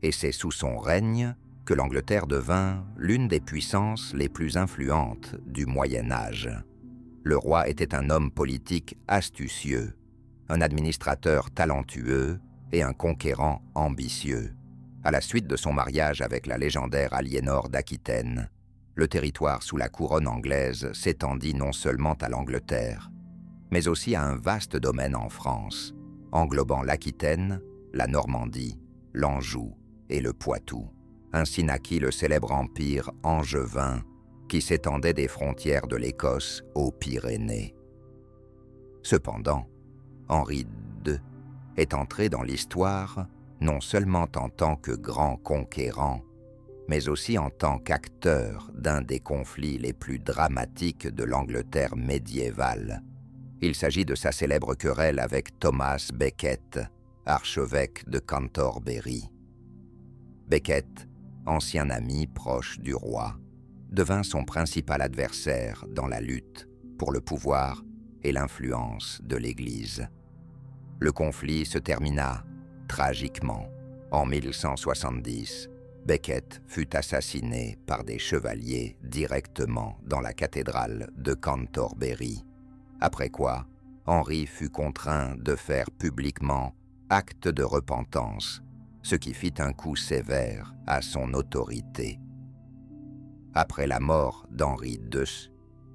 et c'est sous son règne que l'Angleterre devint l'une des puissances les plus influentes du Moyen Âge. Le roi était un homme politique astucieux, un administrateur talentueux et un conquérant ambitieux. À la suite de son mariage avec la légendaire Aliénor d'Aquitaine, le territoire sous la couronne anglaise s'étendit non seulement à l'Angleterre, mais aussi à un vaste domaine en France, englobant l'Aquitaine, la Normandie, l'Anjou et le Poitou. Ainsi naquit le célèbre empire angevin qui s'étendait des frontières de l'Écosse aux Pyrénées. Cependant, Henri II est entré dans l'histoire non seulement en tant que grand conquérant, mais aussi en tant qu'acteur d'un des conflits les plus dramatiques de l'Angleterre médiévale. Il s'agit de sa célèbre querelle avec Thomas Becket, archevêque de Cantorbéry. Becket, ancien ami proche du roi, devint son principal adversaire dans la lutte pour le pouvoir et l'influence de l'Église. Le conflit se termina tragiquement. En 1170, Becket fut assassiné par des chevaliers directement dans la cathédrale de Cantorbéry, après quoi Henri fut contraint de faire publiquement acte de repentance, ce qui fit un coup sévère à son autorité. Après la mort d'Henri II,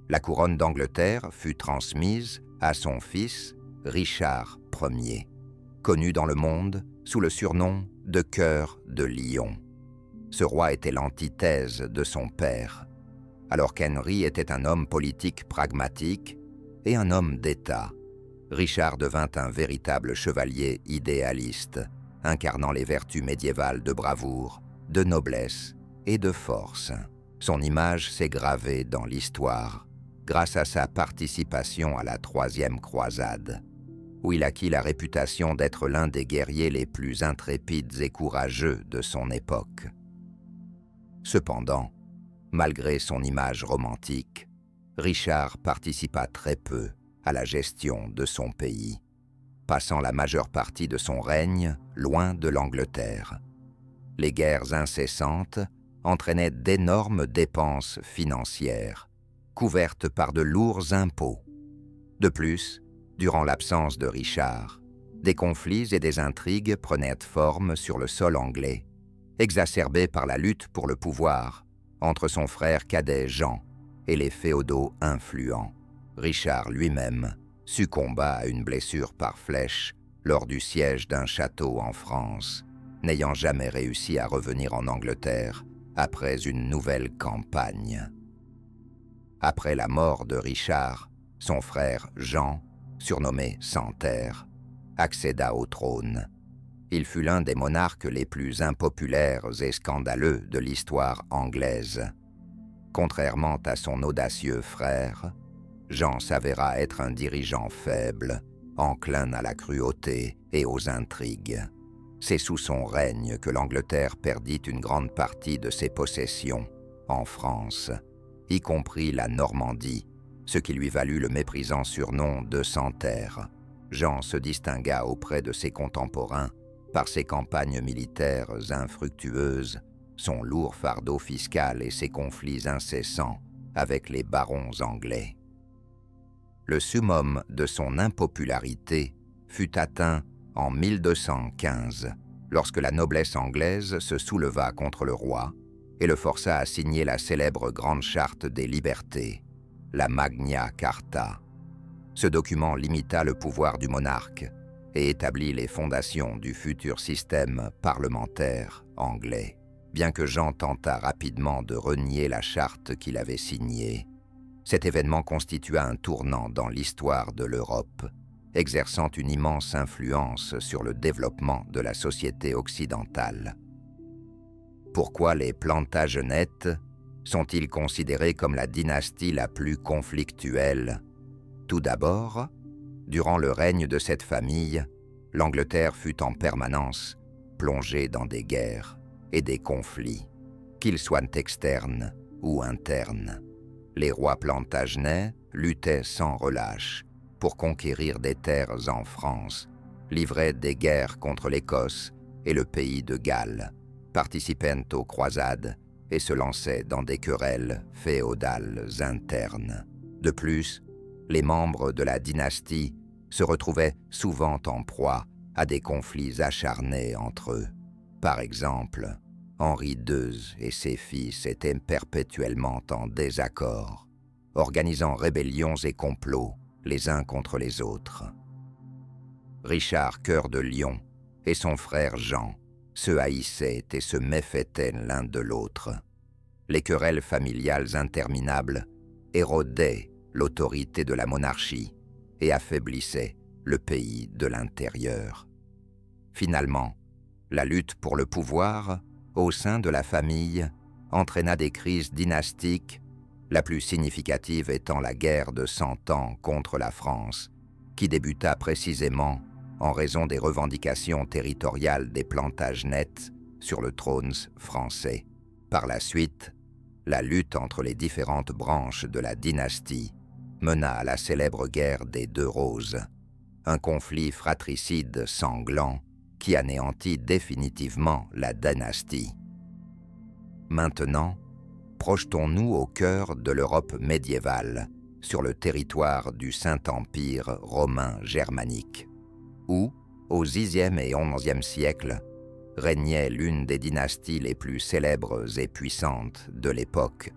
la couronne d'Angleterre fut transmise à son fils Richard Ier, connu dans le monde sous le surnom de Cœur de Lion. Ce roi était l'antithèse de son père, alors qu'Henri était un homme politique pragmatique et un homme d'État. Richard devint un véritable chevalier idéaliste, incarnant les vertus médiévales de bravoure, de noblesse et de force. Son image s'est gravée dans l'histoire grâce à sa participation à la Troisième Croisade, où il acquit la réputation d'être l'un des guerriers les plus intrépides et courageux de son époque. Cependant, malgré son image romantique, Richard participa très peu à la gestion de son pays, passant la majeure partie de son règne loin de l'Angleterre. Les guerres incessantes entraînaient d'énormes dépenses financières, couvertes par de lourds impôts. De plus, durant l'absence de Richard, des conflits et des intrigues prenaient forme sur le sol anglais, exacerbés par la lutte pour le pouvoir entre son frère cadet Jean et les féodaux influents. Richard lui-même succomba à une blessure par flèche lors du siège d'un château en France, n'ayant jamais réussi à revenir en Angleterre après une nouvelle campagne. Après la mort de Richard, son frère Jean, surnommé Santerre, accéda au trône. Il fut l'un des monarques les plus impopulaires et scandaleux de l'histoire anglaise. Contrairement à son audacieux frère, Jean s'avéra être un dirigeant faible, enclin à la cruauté et aux intrigues. C'est sous son règne que l'Angleterre perdit une grande partie de ses possessions en France, y compris la Normandie, ce qui lui valut le méprisant surnom de Santerre. Jean se distingua auprès de ses contemporains par ses campagnes militaires infructueuses, son lourd fardeau fiscal et ses conflits incessants avec les barons anglais. Le summum de son impopularité fut atteint en 1215, lorsque la noblesse anglaise se souleva contre le roi et le força à signer la célèbre Grande Charte des Libertés, la Magna Carta. Ce document limita le pouvoir du monarque et établit les fondations du futur système parlementaire anglais, bien que Jean tentât rapidement de renier la charte qu'il avait signée. Cet événement constitua un tournant dans l'histoire de l'Europe, exerçant une immense influence sur le développement de la société occidentale. Pourquoi les Plantagenets sont-ils considérés comme la dynastie la plus conflictuelle? Tout d'abord, durant le règne de cette famille, l'Angleterre fut en permanence plongée dans des guerres et des conflits, qu'ils soient externes ou internes. Les rois Plantagenets luttaient sans relâche pour conquérir des terres en France, livraient des guerres contre l'Écosse et le pays de Galles, participaient aux croisades et se lançaient dans des querelles féodales internes. De plus, les membres de la dynastie se retrouvaient souvent en proie à des conflits acharnés entre eux. Par exemple, Henri II et ses fils étaient perpétuellement en désaccord, organisant rébellions et complots les uns contre les autres. Richard Cœur de Lion et son frère Jean se haïssaient et se méfêtaient l'un de l'autre. Les querelles familiales interminables érodaient l'autorité de la monarchie et affaiblissaient le pays de l'intérieur. Finalement, la lutte pour le pouvoir au sein de la famille entraîna des crises dynastiques, la plus significative étant la guerre de 100 ans contre la France, qui débuta précisément en raison des revendications territoriales des Plantagenets sur le trône français. Par la suite, la lutte entre les différentes branches de la dynastie mena à la célèbre guerre des Deux Roses, un conflit fratricide sanglant qui anéantit définitivement la dynastie. Maintenant, projetons-nous au cœur de l'Europe médiévale, sur le territoire du Saint-Empire romain germanique, où, au Xe et XIe siècle, régnait l'une des dynasties les plus célèbres et puissantes de l'époque,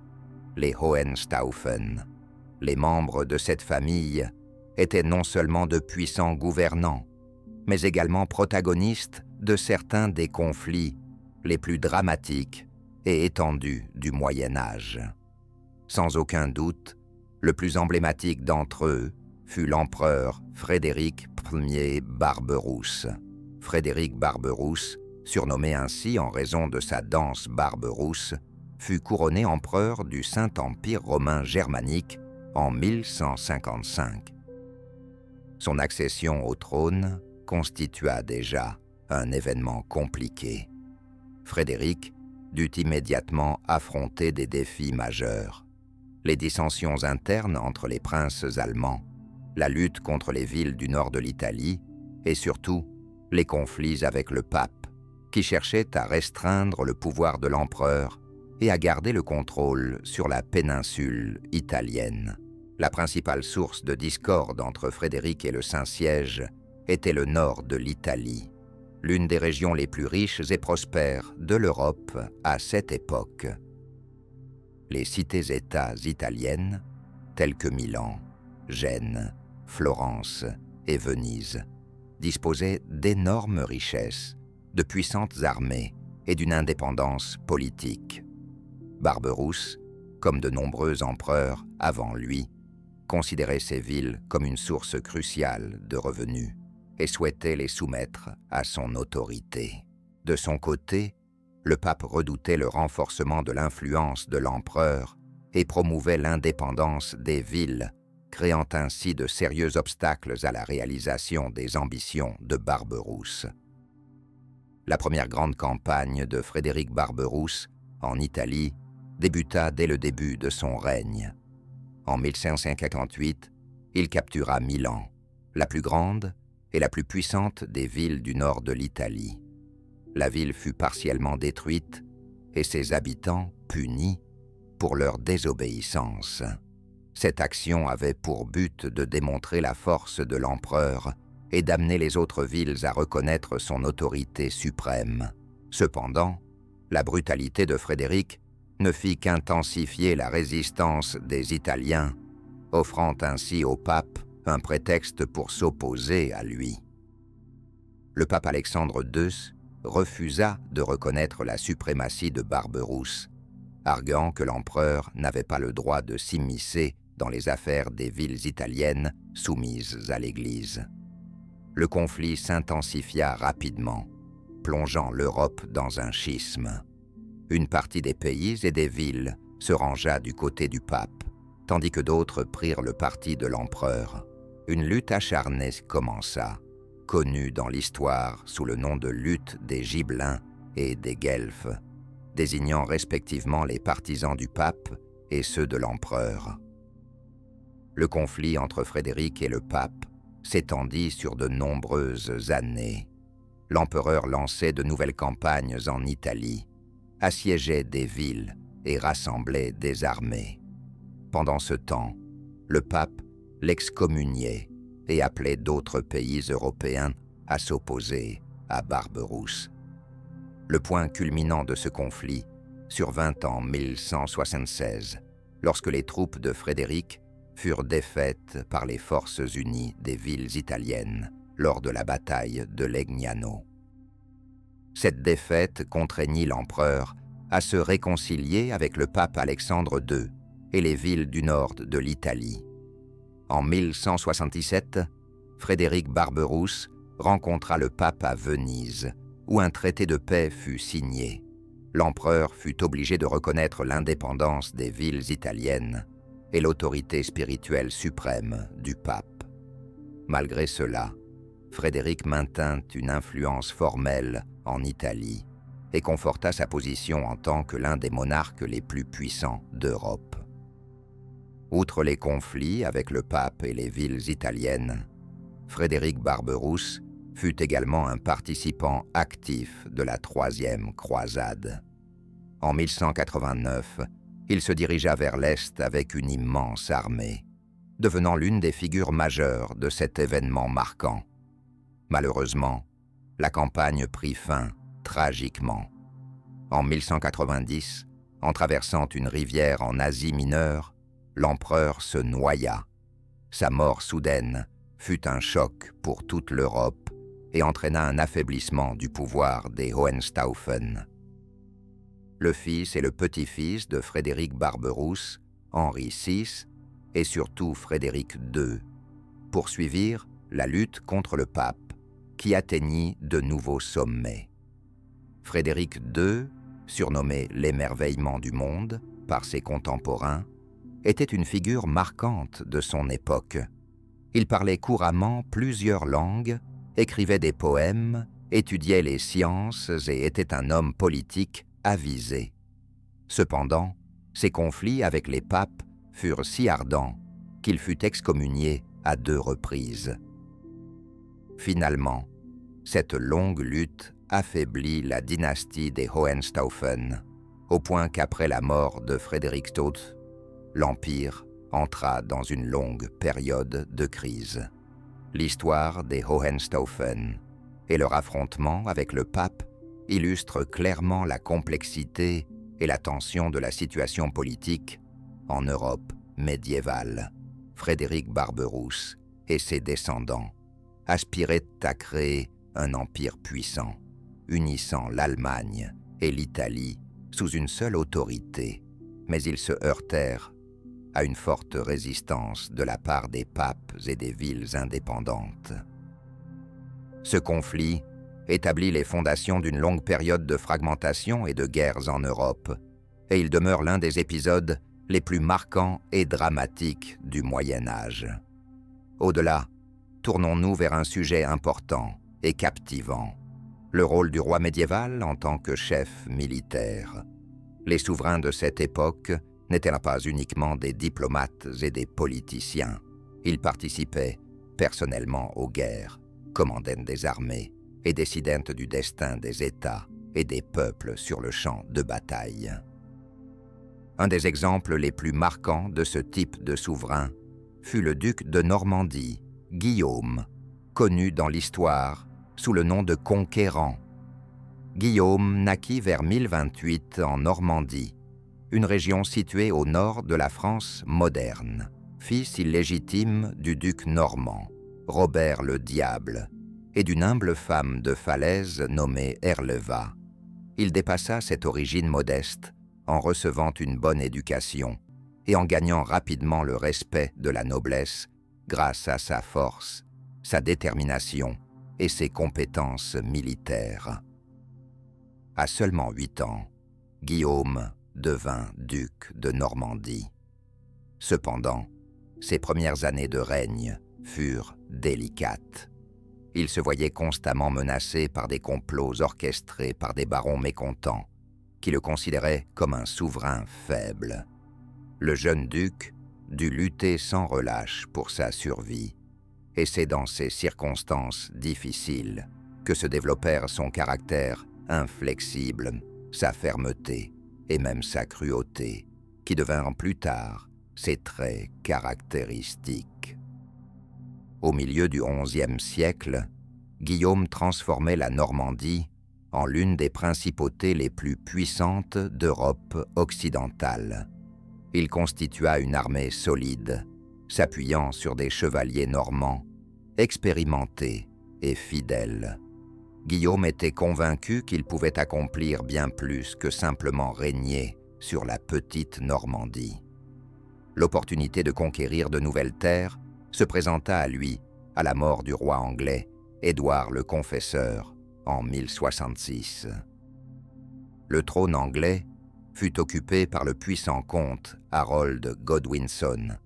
les Hohenstaufen. Les membres de cette famille étaient non seulement de puissants gouvernants, mais également protagonistes de certains des conflits les plus dramatiques et étendus du Moyen Âge. Sans aucun doute, le plus emblématique d'entre eux fut l'empereur Frédéric Ier Barberousse. Frédéric Barberousse, surnommé ainsi en raison de sa danse barberousse, fut couronné empereur du Saint-Empire romain germanique en 1155. Son accession au trône constitua déjà un événement compliqué. Frédéric dut immédiatement affronter des défis majeurs. Les dissensions internes entre les princes allemands, la lutte contre les villes du nord de l'Italie et surtout les conflits avec le pape qui cherchait à restreindre le pouvoir de l'empereur et à garder le contrôle sur la péninsule italienne. La principale source de discorde entre Frédéric et le Saint-Siège était le nord de l'Italie, l'une des régions les plus riches et prospères de l'Europe à cette époque. Les cités-États italiennes, telles que Milan, Gênes, Florence et Venise, disposaient d'énormes richesses, de puissantes armées et d'une indépendance politique. Barberousse, comme de nombreux empereurs avant lui, considérait ces villes comme une source cruciale de revenus et souhaitait les soumettre à son autorité. De son côté, le pape redoutait le renforcement de l'influence de l'empereur et promouvait l'indépendance des villes, créant ainsi de sérieux obstacles à la réalisation des ambitions de Barberousse. La première grande campagne de Frédéric Barberousse, en Italie, débuta dès le début de son règne. En 1558, il captura Milan, la plus grande et la plus puissante des villes du nord de l'Italie. La ville fut partiellement détruite et ses habitants punis pour leur désobéissance. Cette action avait pour but de démontrer la force de l'empereur et d'amener les autres villes à reconnaître son autorité suprême. Cependant, la brutalité de Frédéric ne fit qu'intensifier la résistance des Italiens, offrant ainsi au pape un prétexte pour s'opposer à lui. le pape Alexandre II refusa de reconnaître la suprématie de Barberousse, arguant que l'empereur n'avait pas le droit de s'immiscer dans les affaires des villes italiennes soumises à l'Église. Le conflit s'intensifia rapidement, plongeant l'Europe dans un schisme. Une partie des pays et des villes se rangea du côté du pape, tandis que d'autres prirent le parti de l'empereur. Une lutte acharnée commença, connue dans l'histoire sous le nom de lutte des Gibelins et des Guelfes, désignant respectivement les partisans du pape et ceux de l'empereur. Le conflit entre Frédéric et le pape s'étendit sur de nombreuses années. L'empereur lançait de nouvelles campagnes en Italie, assiégeait des villes et rassemblait des armées. Pendant ce temps, le pape l'excommuniait et appelait d'autres pays européens à s'opposer à Barberousse. Le point culminant de ce conflit survint en 1176, lorsque les troupes de Frédéric furent défaites par les forces unies des villes italiennes lors de la bataille de Legnano. Cette défaite contraignit l'empereur à se réconcilier avec le pape Alexandre II et les villes du nord de l'Italie. En 1177, Frédéric Barberousse rencontra le pape à Venise, où un traité de paix fut signé. L'empereur fut obligé de reconnaître l'indépendance des villes italiennes et l'autorité spirituelle suprême du pape. Malgré cela, Frédéric maintint une influence formelle en Italie et conforta sa position en tant que l'un des monarques les plus puissants d'Europe. Outre les conflits avec le pape et les villes italiennes, Frédéric Barberousse fut également un participant actif de la Troisième Croisade. En 1189, il se dirigea vers l'Est avec une immense armée, devenant l'une des figures majeures de cet événement marquant. Malheureusement, la campagne prit fin tragiquement. En 1190, en traversant une rivière en Asie mineure, l'empereur se noya. Sa mort soudaine fut un choc pour toute l'Europe et entraîna un affaiblissement du pouvoir des Hohenstaufen. Le fils et le petit-fils de Frédéric Barberousse, Henri VI et surtout Frédéric II, poursuivirent la lutte contre le pape, qui atteignit de nouveaux sommets. Frédéric II, surnommé l'émerveillement du monde par ses contemporains, était une figure marquante de son époque. Il parlait couramment plusieurs langues, écrivait des poèmes, étudiait les sciences et était un homme politique avisé. Cependant, ses conflits avec les papes furent si ardents qu'il fut excommunié à 2 reprises. Finalement, cette longue lutte affaiblit la dynastie des Hohenstaufen, au point qu'après la mort de Frédéric II, l'Empire entra dans une longue période de crise. L'histoire des Hohenstaufen et leur affrontement avec le pape illustre clairement la complexité et la tension de la situation politique en Europe médiévale. Frédéric Barberousse et ses descendants aspiraient à créer un empire puissant, unissant l'Allemagne et l'Italie sous une seule autorité, mais ils se heurtèrent à une forte résistance de la part des papes et des villes indépendantes. Ce conflit établit les fondations d'une longue période de fragmentation et de guerres en Europe, et il demeure l'un des épisodes les plus marquants et dramatiques du Moyen Âge. Au-delà, tournons-nous vers un sujet important et captivant, le rôle du roi médiéval en tant que chef militaire. Les souverains de cette époque n'étaient pas uniquement des diplomates et des politiciens. Ils participaient personnellement aux guerres, commandaient des armées et décidaient du destin des États et des peuples sur le champ de bataille. Un des exemples les plus marquants de ce type de souverain fut le duc de Normandie, Guillaume, connu dans l'histoire sous le nom de Conquérant. Guillaume naquit vers 1028 en Normandie, une région située au nord de la France moderne, fils illégitime du duc normand, Robert le Diable, et d'une humble femme de Falaise nommée Herleva. Il dépassa cette origine modeste en recevant une bonne éducation et en gagnant rapidement le respect de la noblesse grâce à sa force, sa détermination et ses compétences militaires. À seulement 8 ans, Guillaume devint duc de Normandie. Cependant, ses premières années de règne furent délicates. Il se voyait constamment menacé par des complots orchestrés par des barons mécontents, qui le considéraient comme un souverain faible. Le jeune duc dut lutter sans relâche pour sa survie, et c'est dans ces circonstances difficiles que se développèrent son caractère inflexible, sa fermeté et même sa cruauté, qui devinrent plus tard ses traits caractéristiques. Au milieu du XIe siècle, Guillaume transformait la Normandie en l'une des principautés les plus puissantes d'Europe occidentale. Il constitua une armée solide, s'appuyant sur des chevaliers normands, expérimentés et fidèles. Guillaume était convaincu qu'il pouvait accomplir bien plus que simplement régner sur la petite Normandie. L'opportunité de conquérir de nouvelles terres se présenta à lui à la mort du roi anglais, Édouard le Confesseur, en 1066. Le trône anglais fut occupé par le puissant comte Harold Godwinson,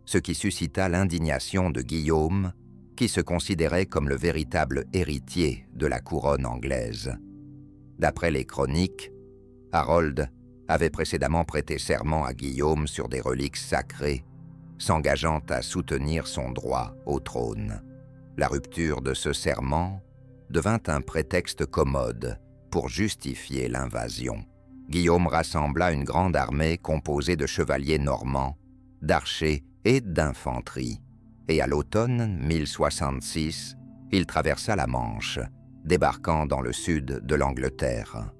ce qui suscita l'indignation de Guillaume, qui se considérait comme le véritable héritier de la couronne anglaise. D'après les chroniques, Harold avait précédemment prêté serment à Guillaume sur des reliques sacrées, s'engageant à soutenir son droit au trône. La rupture de ce serment devint un prétexte commode pour justifier l'invasion. Guillaume rassembla une grande armée composée de chevaliers normands, d'archers et d'infanterie, et à l'automne 1066, il traversa la Manche, débarquant dans le sud de l'Angleterre.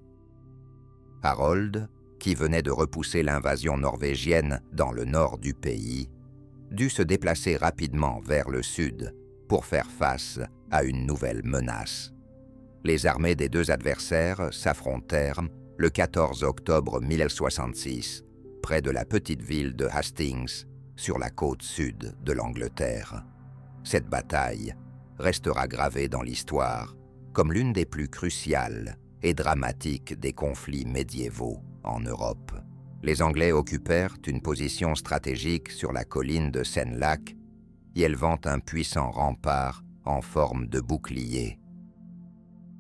Harold, qui venait de repousser l'invasion norvégienne dans le nord du pays, dut se déplacer rapidement vers le sud pour faire face à une nouvelle menace. Les armées des deux adversaires s'affrontèrent le 14 octobre 1066, près de la petite ville de Hastings, sur la côte sud de l'Angleterre. Cette bataille restera gravée dans l'histoire comme l'une des plus cruciales et dramatiques des conflits médiévaux en Europe. Les Anglais occupèrent une position stratégique sur la colline de Senlac, y élevant un puissant rempart en forme de bouclier.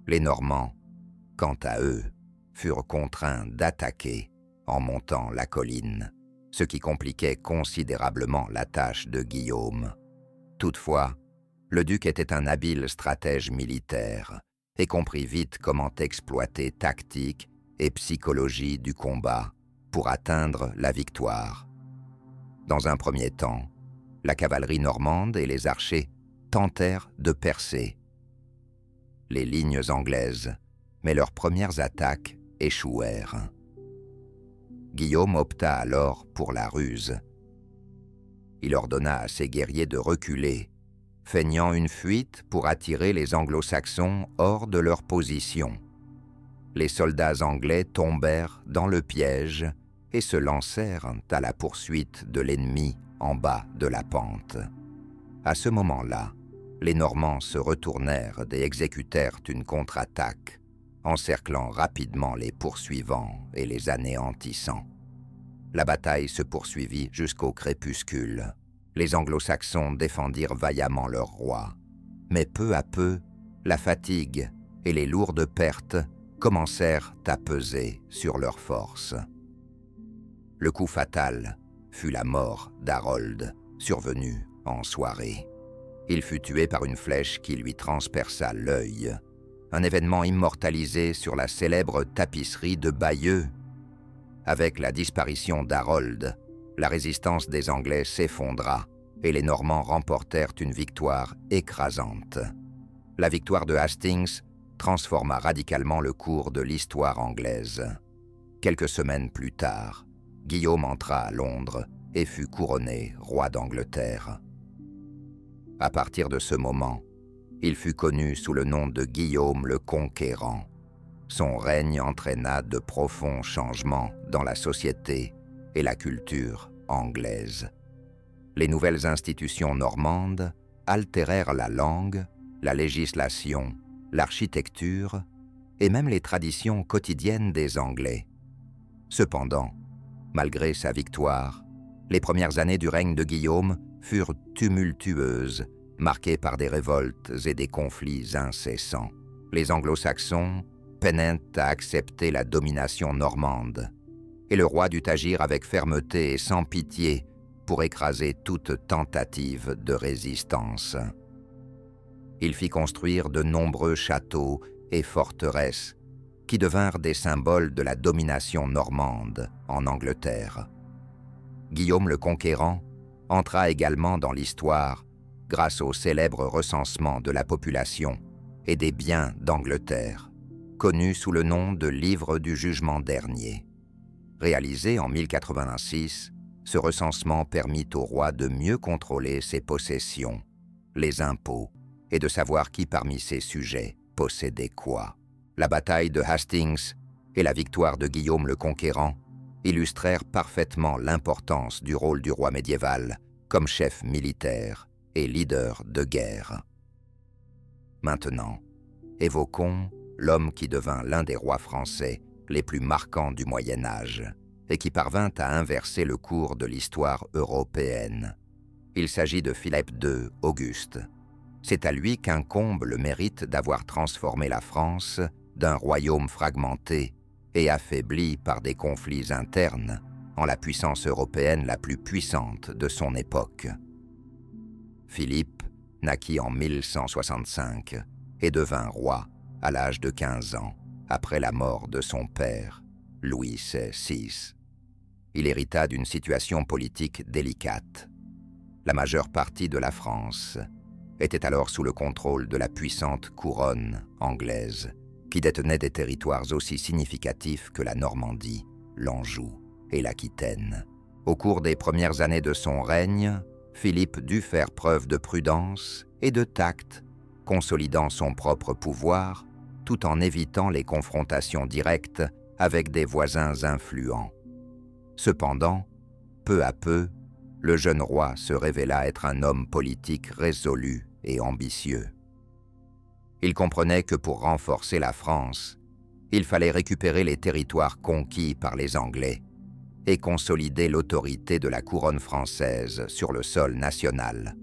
Les Normands, quant à eux, furent contraints d'attaquer en montant la colline, ce qui compliquait considérablement la tâche de Guillaume. Toutefois, le duc était un habile stratège militaire et comprit vite comment exploiter tactique et psychologie du combat pour atteindre la victoire. Dans un premier temps, la cavalerie normande et les archers tentèrent de percer les lignes anglaises, mais leurs premières attaques échouèrent. Guillaume opta alors pour la ruse. Il ordonna à ses guerriers de reculer, feignant une fuite pour attirer les anglo-saxons hors de leur position. Les soldats anglais tombèrent dans le piège et se lancèrent à la poursuite de l'ennemi en bas de la pente. À ce moment-là, les Normands se retournèrent et exécutèrent une contre-attaque, encerclant rapidement les poursuivants et les anéantissant. La bataille se poursuivit jusqu'au crépuscule. Les Anglo-Saxons défendirent vaillamment leur roi, mais peu à peu, la fatigue et les lourdes pertes commencèrent à peser sur leurs forces. Le coup fatal fut la mort d'Harold, survenue en soirée. Il fut tué par une flèche qui lui transperça l'œil, un événement immortalisé sur la célèbre tapisserie de Bayeux. Avec la disparition d'Harold, la résistance des Anglais s'effondra et les Normands remportèrent une victoire écrasante. La victoire de Hastings transforma radicalement le cours de l'histoire anglaise. Quelques semaines plus tard, Guillaume entra à Londres et fut couronné roi d'Angleterre. À partir de ce moment, Il fut connu sous le nom de Guillaume le Conquérant. Son règne entraîna de profonds changements dans la société et la culture anglaise. Les nouvelles institutions normandes altérèrent la langue, la législation, l'architecture et même les traditions quotidiennes des Anglais. Cependant, malgré sa victoire, les premières années du règne de Guillaume furent tumultueuses, marquées par des révoltes et des conflits incessants. Les Anglo-Saxons peinèrent à accepter la domination normande, et le roi dut agir avec fermeté et sans pitié pour écraser toute tentative de résistance. Il fit construire de nombreux châteaux et forteresses qui devinrent des symboles de la domination normande en Angleterre. Guillaume le Conquérant entra également dans l'histoire grâce au célèbre recensement de la population et des biens d'Angleterre, connu sous le nom de Livre du Jugement dernier. Réalisé en 1086, ce recensement permit au roi de mieux contrôler ses possessions, les impôts, et de savoir qui parmi ses sujets possédait quoi. La bataille de Hastings et la victoire de Guillaume le Conquérant illustrèrent parfaitement l'importance du rôle du roi médiéval comme chef militaire et leader de guerre. Maintenant, évoquons l'homme qui devint l'un des rois français les plus marquants du Moyen Âge et qui parvint à inverser le cours de l'histoire européenne. Il s'agit de Philippe II Auguste. C'est à lui qu'incombe le mérite d'avoir transformé la France d'un royaume fragmenté et affaibli par des conflits internes en la puissance européenne la plus puissante de son époque. Philippe naquit en 1165 et devint roi à l'âge de 15 ans, après la mort de son père, Louis VI. Il hérita d'une situation politique délicate. La majeure partie de la France était alors sous le contrôle de la puissante couronne anglaise, qui détenait des territoires aussi significatifs que la Normandie, l'Anjou et l'Aquitaine. Au cours des premières années de son règne, Philippe dut faire preuve de prudence et de tact, consolidant son propre pouvoir, tout en évitant les confrontations directes avec des voisins influents. Cependant, peu à peu, le jeune roi se révéla être un homme politique résolu et ambitieux. Il comprenait que pour renforcer la France, il fallait récupérer les territoires conquis par les Anglais et consolider l'autorité de la couronne française sur le sol national.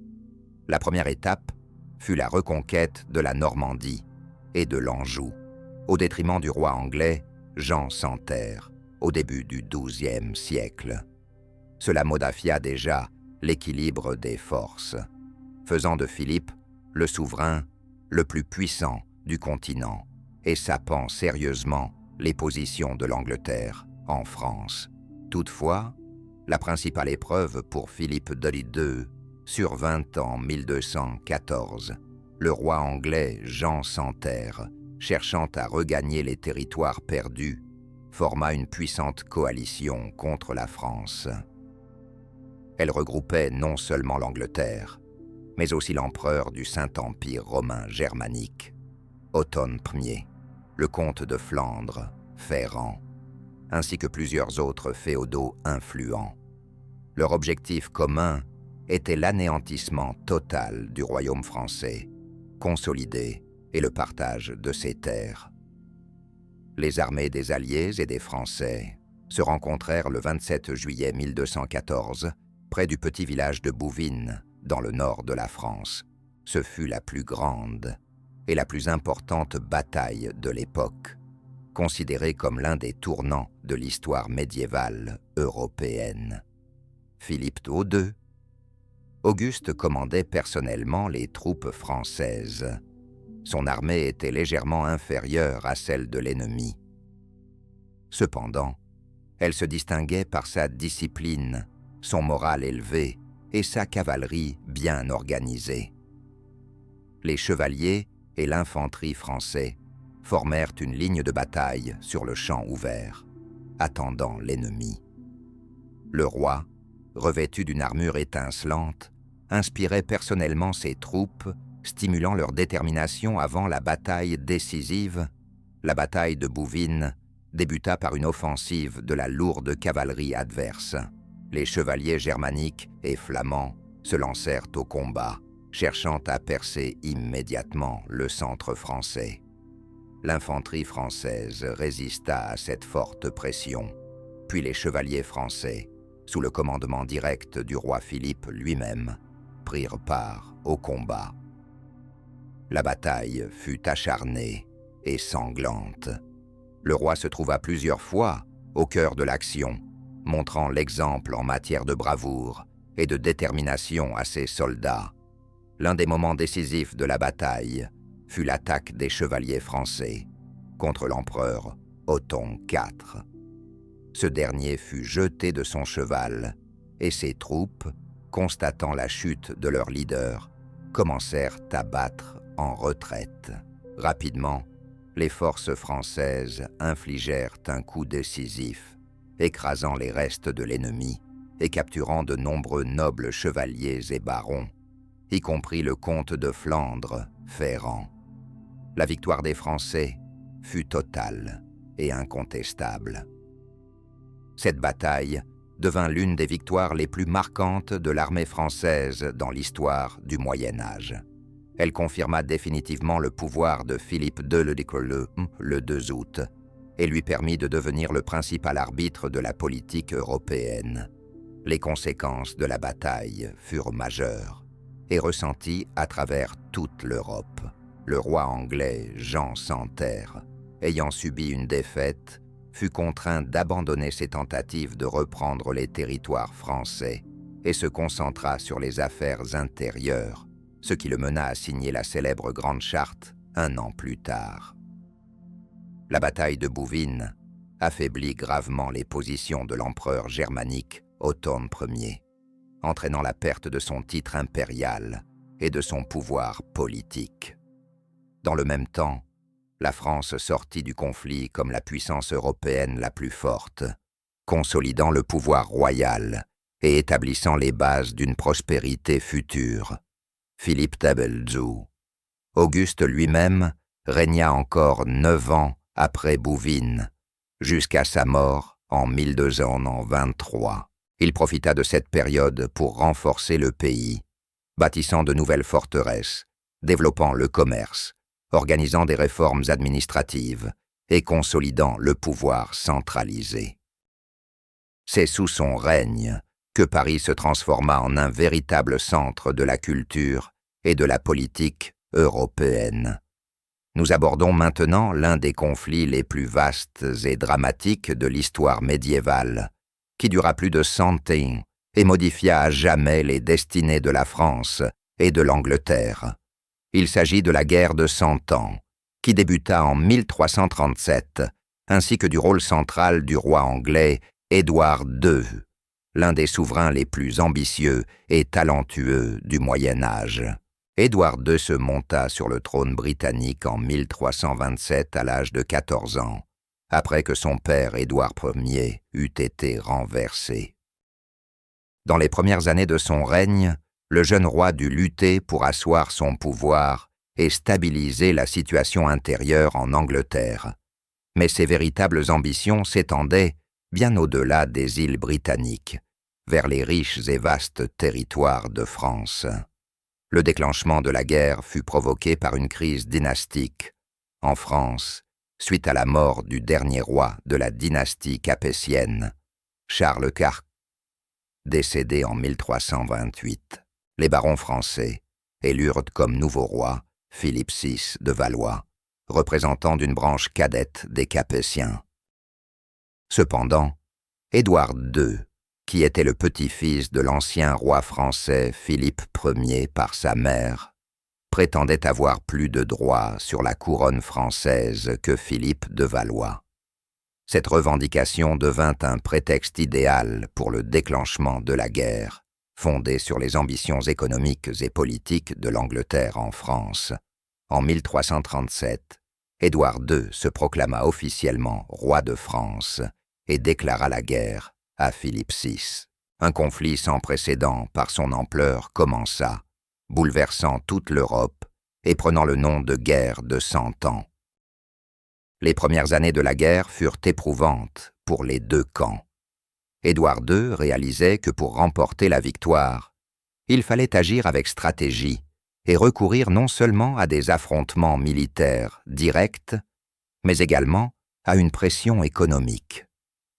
La première étape fut la reconquête de la Normandie et de l'Anjou, au détriment du roi anglais Jean sans Terre, au début du XIIe siècle. Cela modifia déjà l'équilibre des forces, faisant de Philippe le souverain le plus puissant du continent et sapant sérieusement les positions de l'Angleterre en France. Toutefois, la principale épreuve pour Philippe II survint en 1214. Le roi anglais Jean sans Terre, cherchant à regagner les territoires perdus, forma une puissante coalition contre la France. Elle regroupait non seulement l'Angleterre, mais aussi l'empereur du Saint-Empire romain germanique, Othon Ier, le comte de Flandre, Ferrand, ainsi que plusieurs autres féodaux influents. Leur objectif commun était l'anéantissement total du royaume français, consolidé et le partage de ses terres. Les armées des Alliés et des Français se rencontrèrent le 27 juillet 1214 près du petit village de Bouvines, dans le nord de la France. Ce fut la plus grande et la plus importante bataille de l'époque, considérée comme l'un des tournants de l'histoire médiévale européenne. Philippe II, Auguste commandait personnellement les troupes françaises. Son armée était légèrement inférieure à celle de l'ennemi. Cependant, elle se distinguait par sa discipline, son moral élevé et sa cavalerie bien organisée. Les chevaliers et l'infanterie français formèrent une ligne de bataille sur le champ ouvert, attendant l'ennemi. Le roi, revêtu d'une armure étincelante, inspirait personnellement ses troupes, stimulant leur détermination avant la bataille décisive. La bataille de Bouvines débuta par une offensive de la lourde cavalerie adverse. Les chevaliers germaniques et flamands se lancèrent au combat, cherchant à percer immédiatement le centre français. L'infanterie française résista à cette forte pression, puis les chevaliers français, sous le commandement direct du roi Philippe lui-même, prirent part au combat. La bataille fut acharnée et sanglante. Le roi se trouva plusieurs fois au cœur de l'action, montrant l'exemple en matière de bravoure et de détermination à ses soldats. L'un des moments décisifs de la bataille fut l'attaque des chevaliers français contre l'empereur Othon IV. Ce dernier fut jeté de son cheval et ses troupes, constatant la chute de leur leader, commencèrent à battre en retraite. Rapidement, les forces françaises infligèrent un coup décisif, écrasant les restes de l'ennemi et capturant de nombreux nobles chevaliers et barons, y compris le comte de Flandre, Ferrand. La victoire des Français fut totale et incontestable. Cette bataille devint l'une des victoires les plus marquantes de l'armée française dans l'histoire du Moyen Âge. Elle confirma définitivement le pouvoir de Philippe II le Décolleux le 2 août et lui permit de devenir le principal arbitre de la politique européenne. Les conséquences de la bataille furent majeures et ressenties à travers toute l'Europe. Le roi anglais Jean sans Terre, ayant subi une défaite, fut contraint d'abandonner ses tentatives de reprendre les territoires français et se concentra sur les affaires intérieures, ce qui le mena à signer la célèbre Grande Charte un an plus tard. La bataille de Bouvines affaiblit gravement les positions de l'empereur germanique Othon Ier, entraînant la perte de son titre impérial et de son pouvoir politique. Dans le même temps, la France sortit du conflit comme la puissance européenne la plus forte, consolidant le pouvoir royal et établissant les bases d'une prospérité future. Philippe d'Abelzhou. Auguste lui-même régna encore 9 ans après Bouvines, jusqu'à sa mort en 1223. Il profita de cette période pour renforcer le pays, bâtissant de nouvelles forteresses, développant le commerce, organisant des réformes administratives et consolidant le pouvoir centralisé. C'est sous son règne que Paris se transforma en un véritable centre de la culture et de la politique européenne. Nous abordons maintenant l'un des conflits les plus vastes et dramatiques de l'histoire médiévale, qui dura plus de 100 ans et modifia à jamais les destinées de la France et de l'Angleterre. Il s'agit de la guerre de 100 Ans, qui débuta en 1337, ainsi que du rôle central du roi anglais Édouard II, l'un des souverains les plus ambitieux et talentueux du Moyen Âge. Édouard II se monta sur le trône britannique en 1327 à l'âge de 14 ans, après que son père Édouard Ier eut été renversé. Dans les premières années de son règne, le jeune roi dut lutter pour asseoir son pouvoir et stabiliser la situation intérieure en Angleterre. Mais ses véritables ambitions s'étendaient bien au-delà des îles britanniques, vers les riches et vastes territoires de France. Le déclenchement de la guerre fut provoqué par une crise dynastique en France, suite à la mort du dernier roi de la dynastie capétienne, Charles Quart, décédé en 1328. Les barons français élurent comme nouveau roi Philippe VI de Valois, représentant d'une branche cadette des Capétiens. Cependant, Édouard II, qui était le petit-fils de l'ancien roi français Philippe Ier par sa mère, prétendait avoir plus de droits sur la couronne française que Philippe de Valois. Cette revendication devint un prétexte idéal pour le déclenchement de la guerre, fondée sur les ambitions économiques et politiques de l'Angleterre en France. En 1337, Édouard II se proclama officiellement roi de France et déclara la guerre à Philippe VI. Un conflit sans précédent par son ampleur commença, bouleversant toute l'Europe et prenant le nom de guerre de 100 ans. Les premières années de la guerre furent éprouvantes pour les deux camps. Édouard II réalisait que pour remporter la victoire, il fallait agir avec stratégie et recourir non seulement à des affrontements militaires directs, mais également à une pression économique.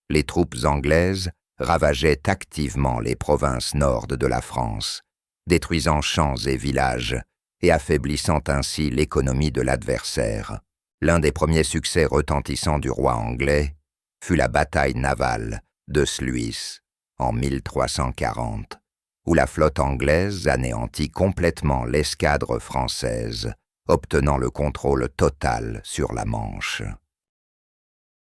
Les troupes anglaises ravageaient activement les provinces nord de la France, détruisant champs et villages et affaiblissant ainsi l'économie de l'adversaire. L'un des premiers succès retentissants du roi anglais fut la bataille navale de Sluis en 1340, où la flotte anglaise anéantit complètement l'escadre française, obtenant le contrôle total sur la Manche.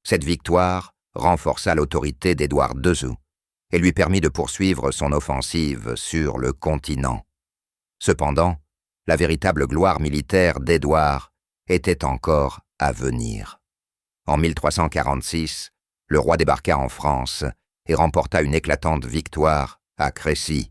Cette victoire renforça l'autorité d'Édouard II et lui permit de poursuivre son offensive sur le continent. Cependant, la véritable gloire militaire d'Édouard était encore à venir. En 1346, le roi débarqua en France et remporta une éclatante victoire à Crécy.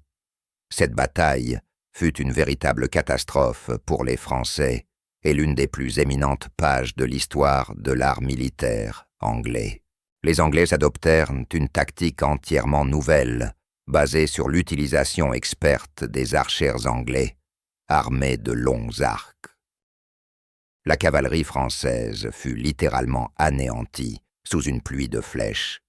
Cette bataille fut une véritable catastrophe pour les Français et l'une des plus éminentes pages de l'histoire de l'art militaire anglais. Les Anglais adoptèrent une tactique entièrement nouvelle, basée sur l'utilisation experte des archers anglais, armés de longs arcs. La cavalerie française fut littéralement anéantie sous une pluie de flèches,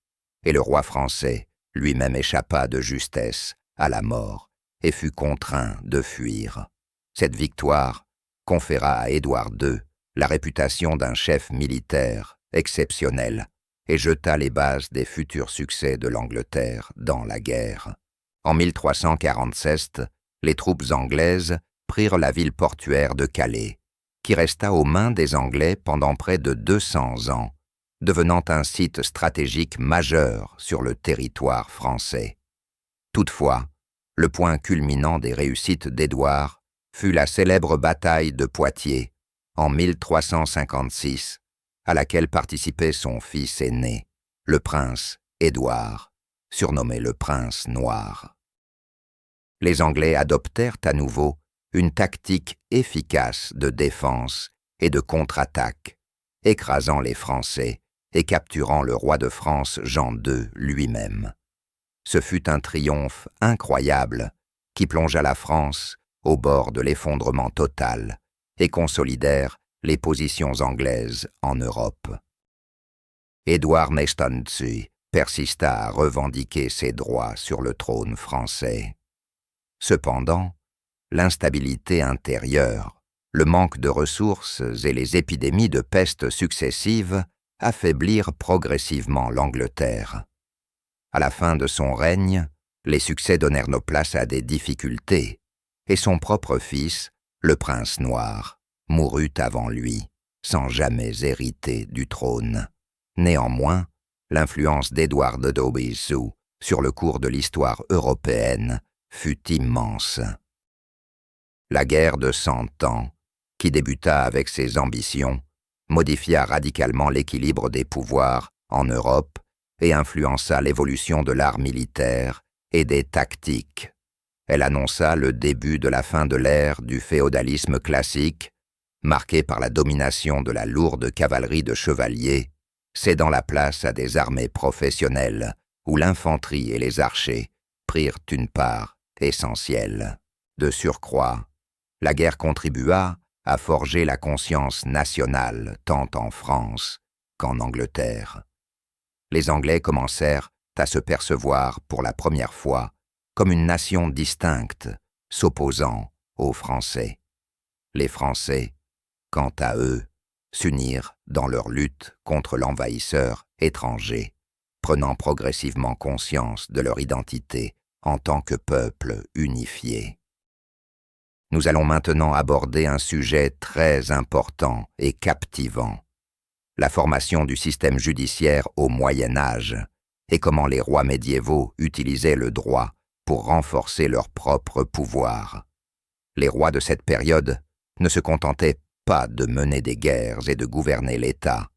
et le roi français lui-même échappa de justesse à la mort et fut contraint de fuir. Cette victoire conféra à Édouard II la réputation d'un chef militaire exceptionnel et jeta les bases des futurs succès de l'Angleterre dans la guerre. En 1347, les troupes anglaises prirent la ville portuaire de Calais, qui resta aux mains des Anglais pendant près de 200 ans, devenant un site stratégique majeur sur le territoire français. Toutefois, le point culminant des réussites d'Édouard fut la célèbre bataille de Poitiers, en 1356, à laquelle participait son fils aîné, le prince Édouard, surnommé le prince noir. Les Anglais adoptèrent à nouveau une tactique efficace de défense et de contre-attaque, écrasant les Français et capturant le roi de France Jean II lui-même. Ce fut un triomphe incroyable qui plongea la France au bord de l'effondrement total et consolidèrent les positions anglaises en Europe. Édouard Mestanzu persista à revendiquer ses droits sur le trône français. Cependant, l'instabilité intérieure, le manque de ressources et les épidémies de peste successives affaiblirent progressivement l'Angleterre. À la fin de son règne, les succès donnèrent nos places à des difficultés, et son propre fils, le prince noir, mourut avant lui, sans jamais hériter du trône. Néanmoins, l'influence d'Édouard de Daubesu sur le cours de l'histoire européenne fut immense. La guerre de 100 ans, qui débuta avec ses ambitions, modifia radicalement l'équilibre des pouvoirs en Europe et influença l'évolution de l'art militaire et des tactiques. Elle annonça le début de la fin de l'ère du féodalisme classique, marqué par la domination de la lourde cavalerie de chevaliers, cédant la place à des armées professionnelles où l'infanterie et les archers prirent une part essentielle. De surcroît, la guerre contribua à forger la conscience nationale tant en France qu'en Angleterre. Les Anglais commencèrent à se percevoir pour la première fois comme une nation distincte, s'opposant aux Français. Les Français, quant à eux, s'unirent dans leur lutte contre l'envahisseur étranger, prenant progressivement conscience de leur identité en tant que peuple unifié. Nous allons maintenant aborder un sujet très important et captivant, la formation du système judiciaire au Moyen Âge et comment les rois médiévaux utilisaient le droit pour renforcer leur propre pouvoir. Les rois de cette période ne se contentaient pas de mener des guerres et de gouverner l'État,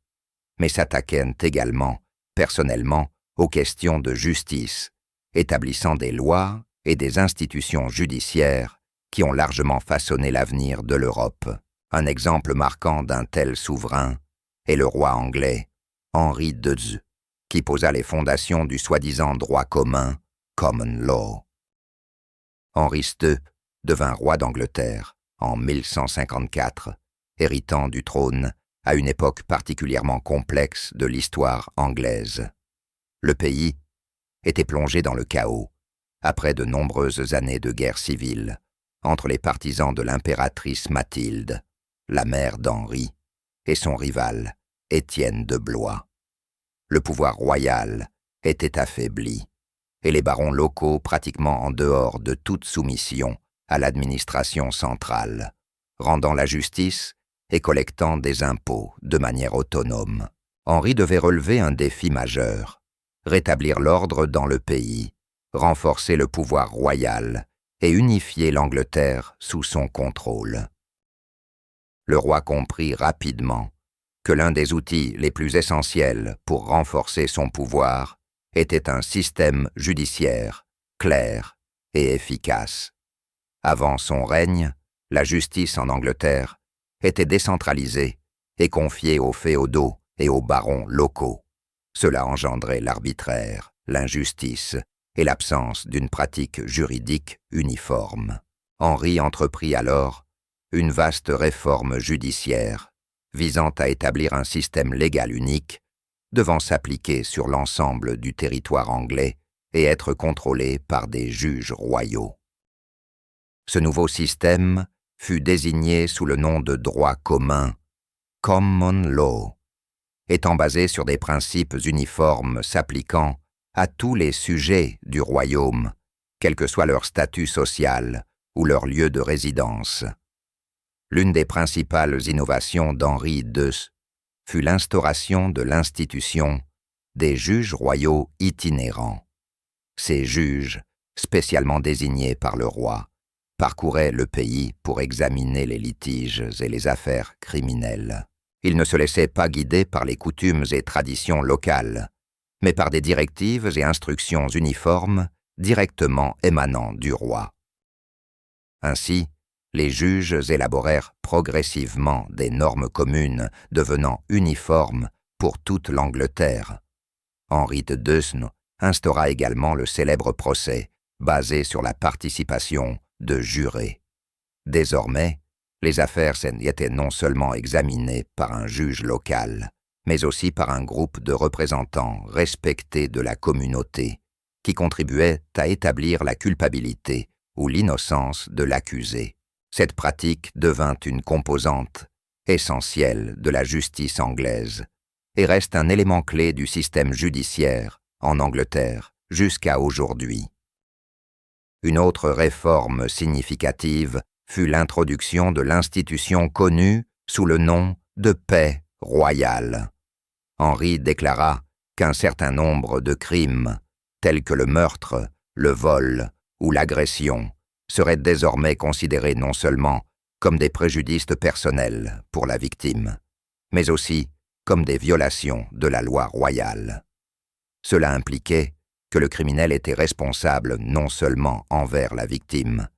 mais s'attaquaient également, personnellement, aux questions de justice, établissant des lois et des institutions judiciaires qui ont largement façonné l'avenir de l'Europe. Un exemple marquant d'un tel souverain est le roi anglais Henri II, qui posa les fondations du soi-disant droit commun, common law. Henri II devint roi d'Angleterre en 1154, héritant du trône à une époque particulièrement complexe de l'histoire anglaise. Le pays était plongé dans le chaos après de nombreuses années de guerre civile entre les partisans de l'impératrice Mathilde, la mère d'Henri, et son rival, Étienne de Blois. Le pouvoir royal était affaibli, et les barons locaux pratiquement en dehors de toute soumission à l'administration centrale, rendant la justice et collectant des impôts de manière autonome. Henri devait relever un défi majeur, rétablir l'ordre dans le pays, renforcer le pouvoir royal et unifier l'Angleterre sous son contrôle. Le roi comprit rapidement que l'un des outils les plus essentiels pour renforcer son pouvoir était un système judiciaire clair et efficace. Avant son règne, la justice en Angleterre était décentralisée et confiée aux féodaux et aux barons locaux. Cela engendrait l'arbitraire, l'injustice et l'absence d'une pratique juridique uniforme. Henri entreprit alors une vaste réforme judiciaire visant à établir un système légal unique devant s'appliquer sur l'ensemble du territoire anglais et être contrôlé par des juges royaux. Ce nouveau système fut désigné sous le nom de droit commun, common law, étant basé sur des principes uniformes s'appliquant à tous les sujets du royaume, quel que soit leur statut social ou leur lieu de résidence. L'une des principales innovations d'Henri II fut l'instauration de l'institution des juges royaux itinérants. Ces juges, spécialement désignés par le roi, parcouraient le pays pour examiner les litiges et les affaires criminelles. Ils ne se laissaient pas guider par les coutumes et traditions locales, mais par des directives et instructions uniformes directement émanant du roi. Ainsi, les juges élaborèrent progressivement des normes communes devenant uniformes pour toute l'Angleterre. Henri II instaura également le célèbre procès basé sur la participation de jurés. Désormais, les affaires étaient non seulement examinées par un juge local, mais aussi par un groupe de représentants respectés de la communauté, qui contribuaient à établir la culpabilité ou l'innocence de l'accusé. Cette pratique devint une composante essentielle de la justice anglaise et reste un élément clé du système judiciaire en Angleterre jusqu'à aujourd'hui. Une autre réforme significative fut l'introduction de l'institution connue sous le nom de paix royale. Henri déclara qu'un certain nombre de crimes, tels que le meurtre, le vol ou l'agression, seraient désormais considérés non seulement comme des préjudices personnels pour la victime, mais aussi comme des violations de la loi royale. Cela impliquait que le criminel était responsable non seulement envers la victime,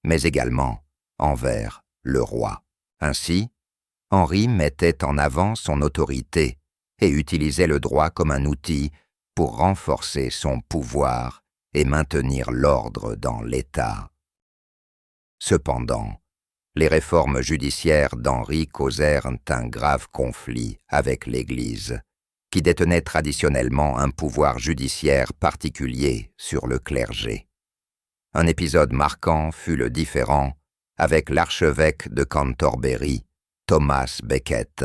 mais également envers le roi. Ainsi, Henri mettait en avant son autorité et utilisait le droit comme un outil pour renforcer son pouvoir et maintenir l'ordre dans l'État. Cependant, les réformes judiciaires d'Henri causèrent un grave conflit avec l'Église, qui détenait traditionnellement un pouvoir judiciaire particulier sur le clergé. Un épisode marquant fut le différend avec l'archevêque de Cantorbéry, Thomas Becket.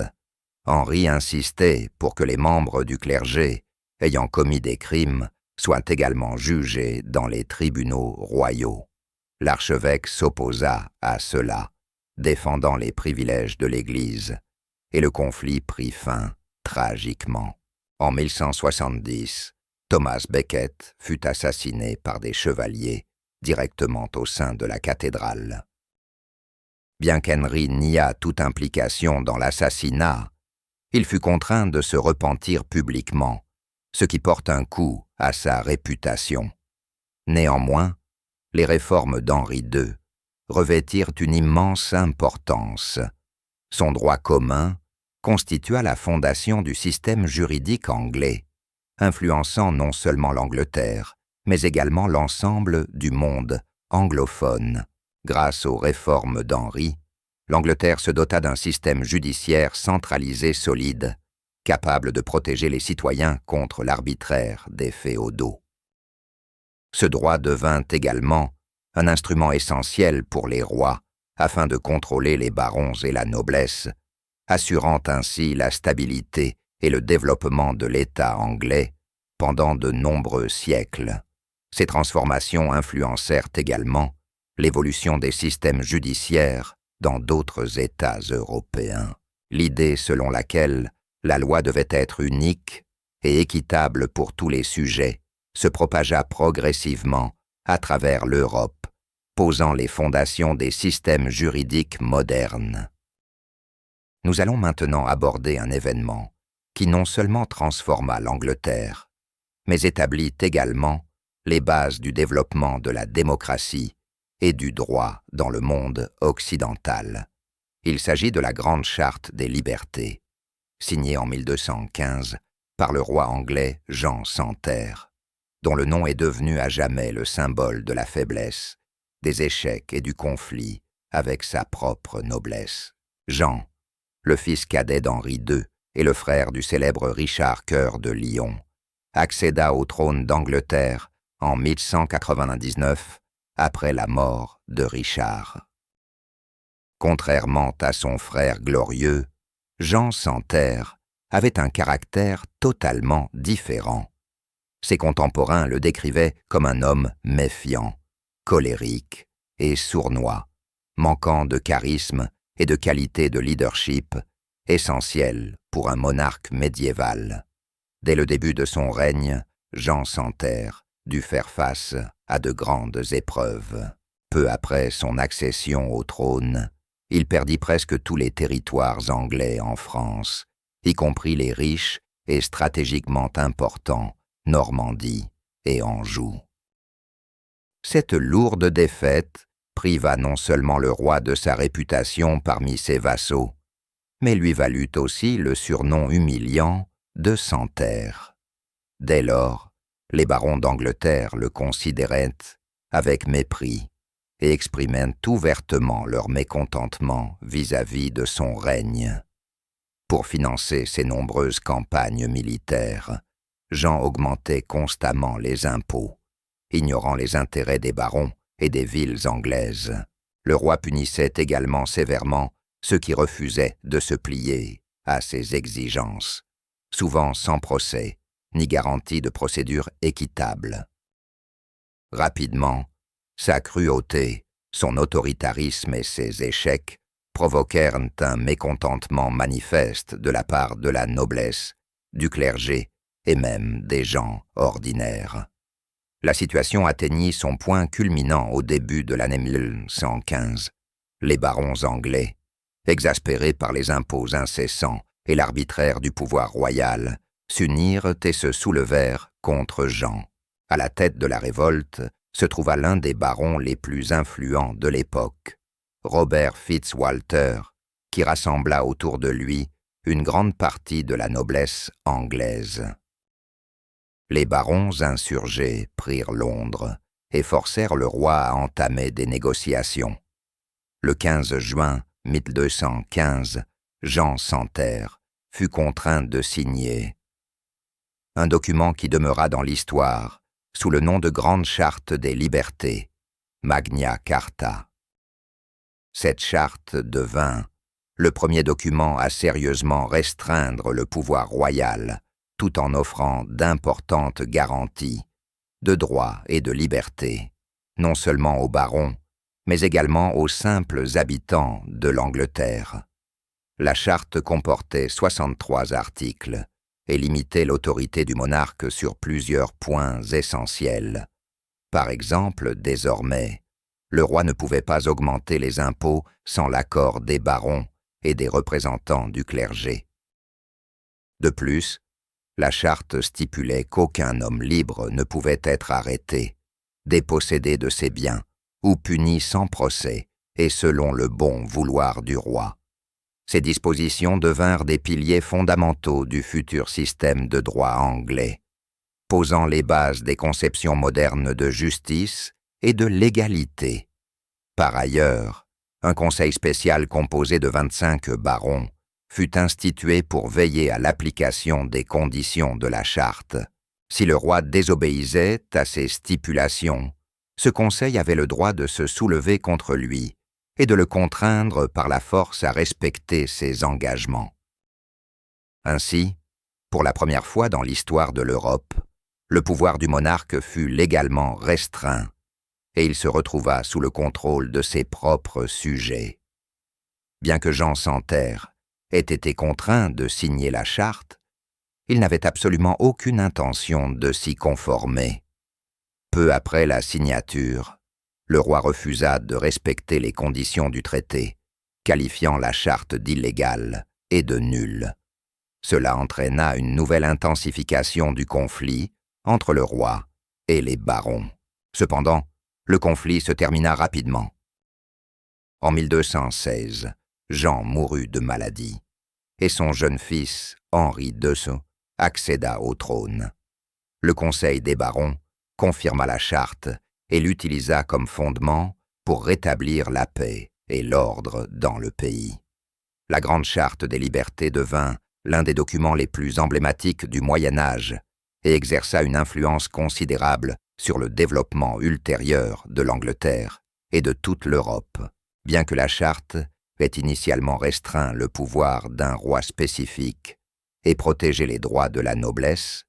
Henri insistait pour que les membres du clergé, ayant commis des crimes, soient également jugés dans les tribunaux royaux. L'archevêque s'opposa à cela, défendant les privilèges de l'Église, et le conflit prit fin tragiquement. En 1170, Thomas Becket fut assassiné par des chevaliers directement au sein de la cathédrale. Bien qu'Henri niât toute implication dans l'assassinat, il fut contraint de se repentir publiquement, ce qui porte un coup à sa réputation. Néanmoins, les réformes d'Henri II revêtirent une immense importance. Son droit commun constitua la fondation du système juridique anglais, influençant non seulement l'Angleterre, mais également l'ensemble du monde anglophone. Grâce aux réformes d'Henri, l'Angleterre se dota d'un système judiciaire centralisé solide, capable de protéger les citoyens contre l'arbitraire des féodaux. Ce droit devint également un instrument essentiel pour les rois afin de contrôler les barons et la noblesse, assurant ainsi la stabilité et le développement de l'État anglais pendant de nombreux siècles. Ces transformations influencèrent également l'évolution des systèmes judiciaires dans d'autres États européens. L'idée selon laquelle la loi devait être unique et équitable pour tous les sujets se propagea progressivement à travers l'Europe, posant les fondations des systèmes juridiques modernes. Nous allons maintenant aborder un événement qui non seulement transforma l'Angleterre, mais établit également les bases du développement de la démocratie et du droit dans le monde occidental. Il s'agit de la Grande Charte des Libertés, signée en 1215 par le roi anglais Jean sans Terre, dont le nom est devenu à jamais le symbole de la faiblesse, des échecs et du conflit avec sa propre noblesse. Jean, le fils cadet d'Henri II et le frère du célèbre Richard Cœur de Lion, accéda au trône d'Angleterre en 1199 après la mort de Richard. Contrairement à son frère glorieux, Jean sans Terre avait un caractère totalement différent. Ses contemporains le décrivaient comme un homme méfiant, colérique et sournois, manquant de charisme et de qualité de leadership essentielles pour un monarque médiéval. Dès le début de son règne, Jean sans Terre dut faire face à de grandes épreuves. Peu après son accession au trône, il perdit presque tous les territoires anglais en France, y compris les riches et stratégiquement importants Normandie et Anjou. Cette lourde défaite priva non seulement le roi de sa réputation parmi ses vassaux, mais lui valut aussi le surnom humiliant de Sans Terre. Dès lors, les barons d'Angleterre le considéraient avec mépris et exprimaient ouvertement leur mécontentement vis-à-vis de son règne. Pour financer ses nombreuses campagnes militaires, Jean augmentait constamment les impôts, ignorant les intérêts des barons et des villes anglaises. Le roi punissait également sévèrement ceux qui refusaient de se plier à ses exigences, souvent sans procès ni garantie de procédure équitable. Rapidement, sa cruauté, son autoritarisme et ses échecs provoquèrent un mécontentement manifeste de la part de la noblesse, du clergé et même des gens ordinaires. La situation atteignit son point culminant au début de l'année 1115. Les barons anglais, exaspérés par les impôts incessants et l'arbitraire du pouvoir royal, s'unirent et se soulevèrent contre Jean. À la tête de la révolte se trouva l'un des barons les plus influents de l'époque, Robert Fitzwalter, qui rassembla autour de lui une grande partie de la noblesse anglaise. Les barons insurgés prirent Londres et forcèrent le roi à entamer des négociations. Le 15 juin 1215, Jean sans Terre fut contraint de signer un document qui demeura dans l'histoire sous le nom de Grande Charte des Libertés, Magna Carta. Cette charte devint le premier document à sérieusement restreindre le pouvoir royal, tout en offrant d'importantes garanties de droits et de liberté, non seulement aux barons, mais également aux simples habitants de l'Angleterre. La charte comportait 63 articles et limitait l'autorité du monarque sur plusieurs points essentiels. Par exemple, désormais, le roi ne pouvait pas augmenter les impôts sans l'accord des barons et des représentants du clergé. De plus, la charte stipulait qu'aucun homme libre ne pouvait être arrêté, dépossédé de ses biens ou puni sans procès et selon le bon vouloir du roi. Ces dispositions devinrent des piliers fondamentaux du futur système de droit anglais, posant les bases des conceptions modernes de justice et de légalité. Par ailleurs, un conseil spécial composé de 25 barons fut institué pour veiller à l'application des conditions de la charte. Si le roi désobéissait à ces stipulations, ce conseil avait le droit de se soulever contre lui et de le contraindre par la force à respecter ses engagements. Ainsi, pour la première fois dans l'histoire de l'Europe, le pouvoir du monarque fut légalement restreint et il se retrouva sous le contrôle de ses propres sujets. Bien que Jean Santerre ait été contraint de signer la charte, il n'avait absolument aucune intention de s'y conformer. Peu après la signature, le roi refusa de respecter les conditions du traité, qualifiant la charte d'illégale et de nulle. Cela entraîna une nouvelle intensification du conflit entre le roi et les barons. Cependant, le conflit se termina rapidement. En 1216, Jean mourut de maladie, et son jeune fils, Henri II, accéda au trône. Le Conseil des barons confirma la charte et l'utilisa comme fondement pour rétablir la paix et l'ordre dans le pays. La Grande Charte des libertés devint l'un des documents les plus emblématiques du Moyen Âge et exerça une influence considérable sur le développement ultérieur de l'Angleterre et de toute l'Europe, bien que la charte ait initialement restreint le pouvoir d'un roi spécifique et protégé les droits de la noblesse.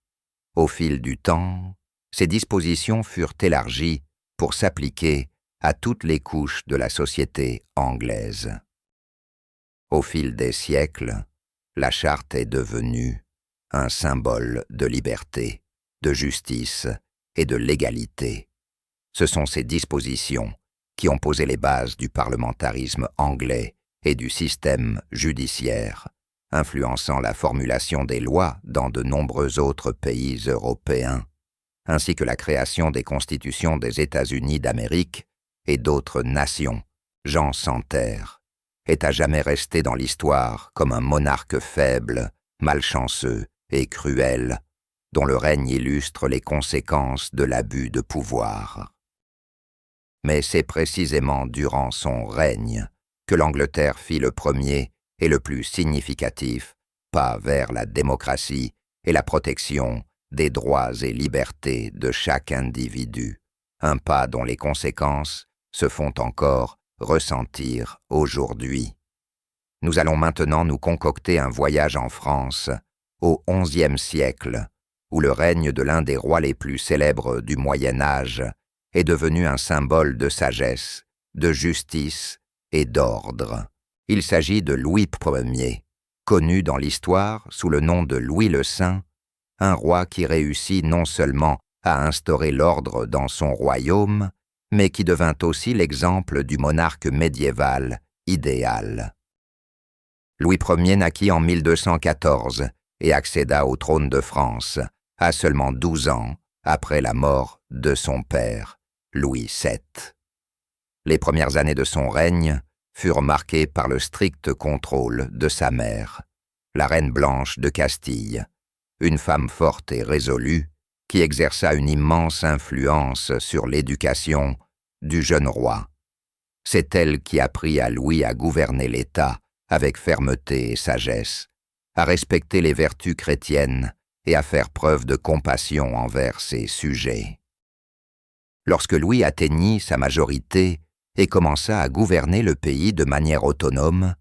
Au fil du temps, ces dispositions furent élargies pour s'appliquer à toutes les couches de la société anglaise. Au fil des siècles, la charte est devenue un symbole de liberté, de justice et de légalité. Ce sont ces dispositions qui ont posé les bases du parlementarisme anglais et du système judiciaire, influençant la formulation des lois dans de nombreux autres pays européens, ainsi que la création des constitutions des États-Unis d'Amérique et d'autres nations. Jean Santerre est à jamais resté dans l'histoire comme un monarque faible, malchanceux et cruel, dont le règne illustre les conséquences de l'abus de pouvoir. Mais c'est précisément durant son règne que l'Angleterre fit le premier et le plus significatif pas vers la démocratie et la protection des droits et libertés de chaque individu, un pas dont les conséquences se font encore ressentir aujourd'hui. Nous allons maintenant nous concocter un voyage en France, au XIe siècle, où le règne de l'un des rois les plus célèbres du Moyen Âge est devenu un symbole de sagesse, de justice et d'ordre. Il s'agit de Louis Ier, connu dans l'histoire sous le nom de Louis le Saint, un roi qui réussit non seulement à instaurer l'ordre dans son royaume, mais qui devint aussi l'exemple du monarque médiéval idéal. Louis Ier naquit en 1214 et accéda au trône de France à seulement 12 ans après la mort de son père, Louis VII. Les premières années de son règne furent marquées par le strict contrôle de sa mère, la reine Blanche de Castille, une femme forte et résolue qui exerça une immense influence sur l'éducation du jeune roi. C'est elle qui apprit à Louis à gouverner l'État avec fermeté et sagesse, à respecter les vertus chrétiennes et à faire preuve de compassion envers ses sujets. Lorsque Louis atteignit sa majorité et commença à gouverner le pays de manière autonome,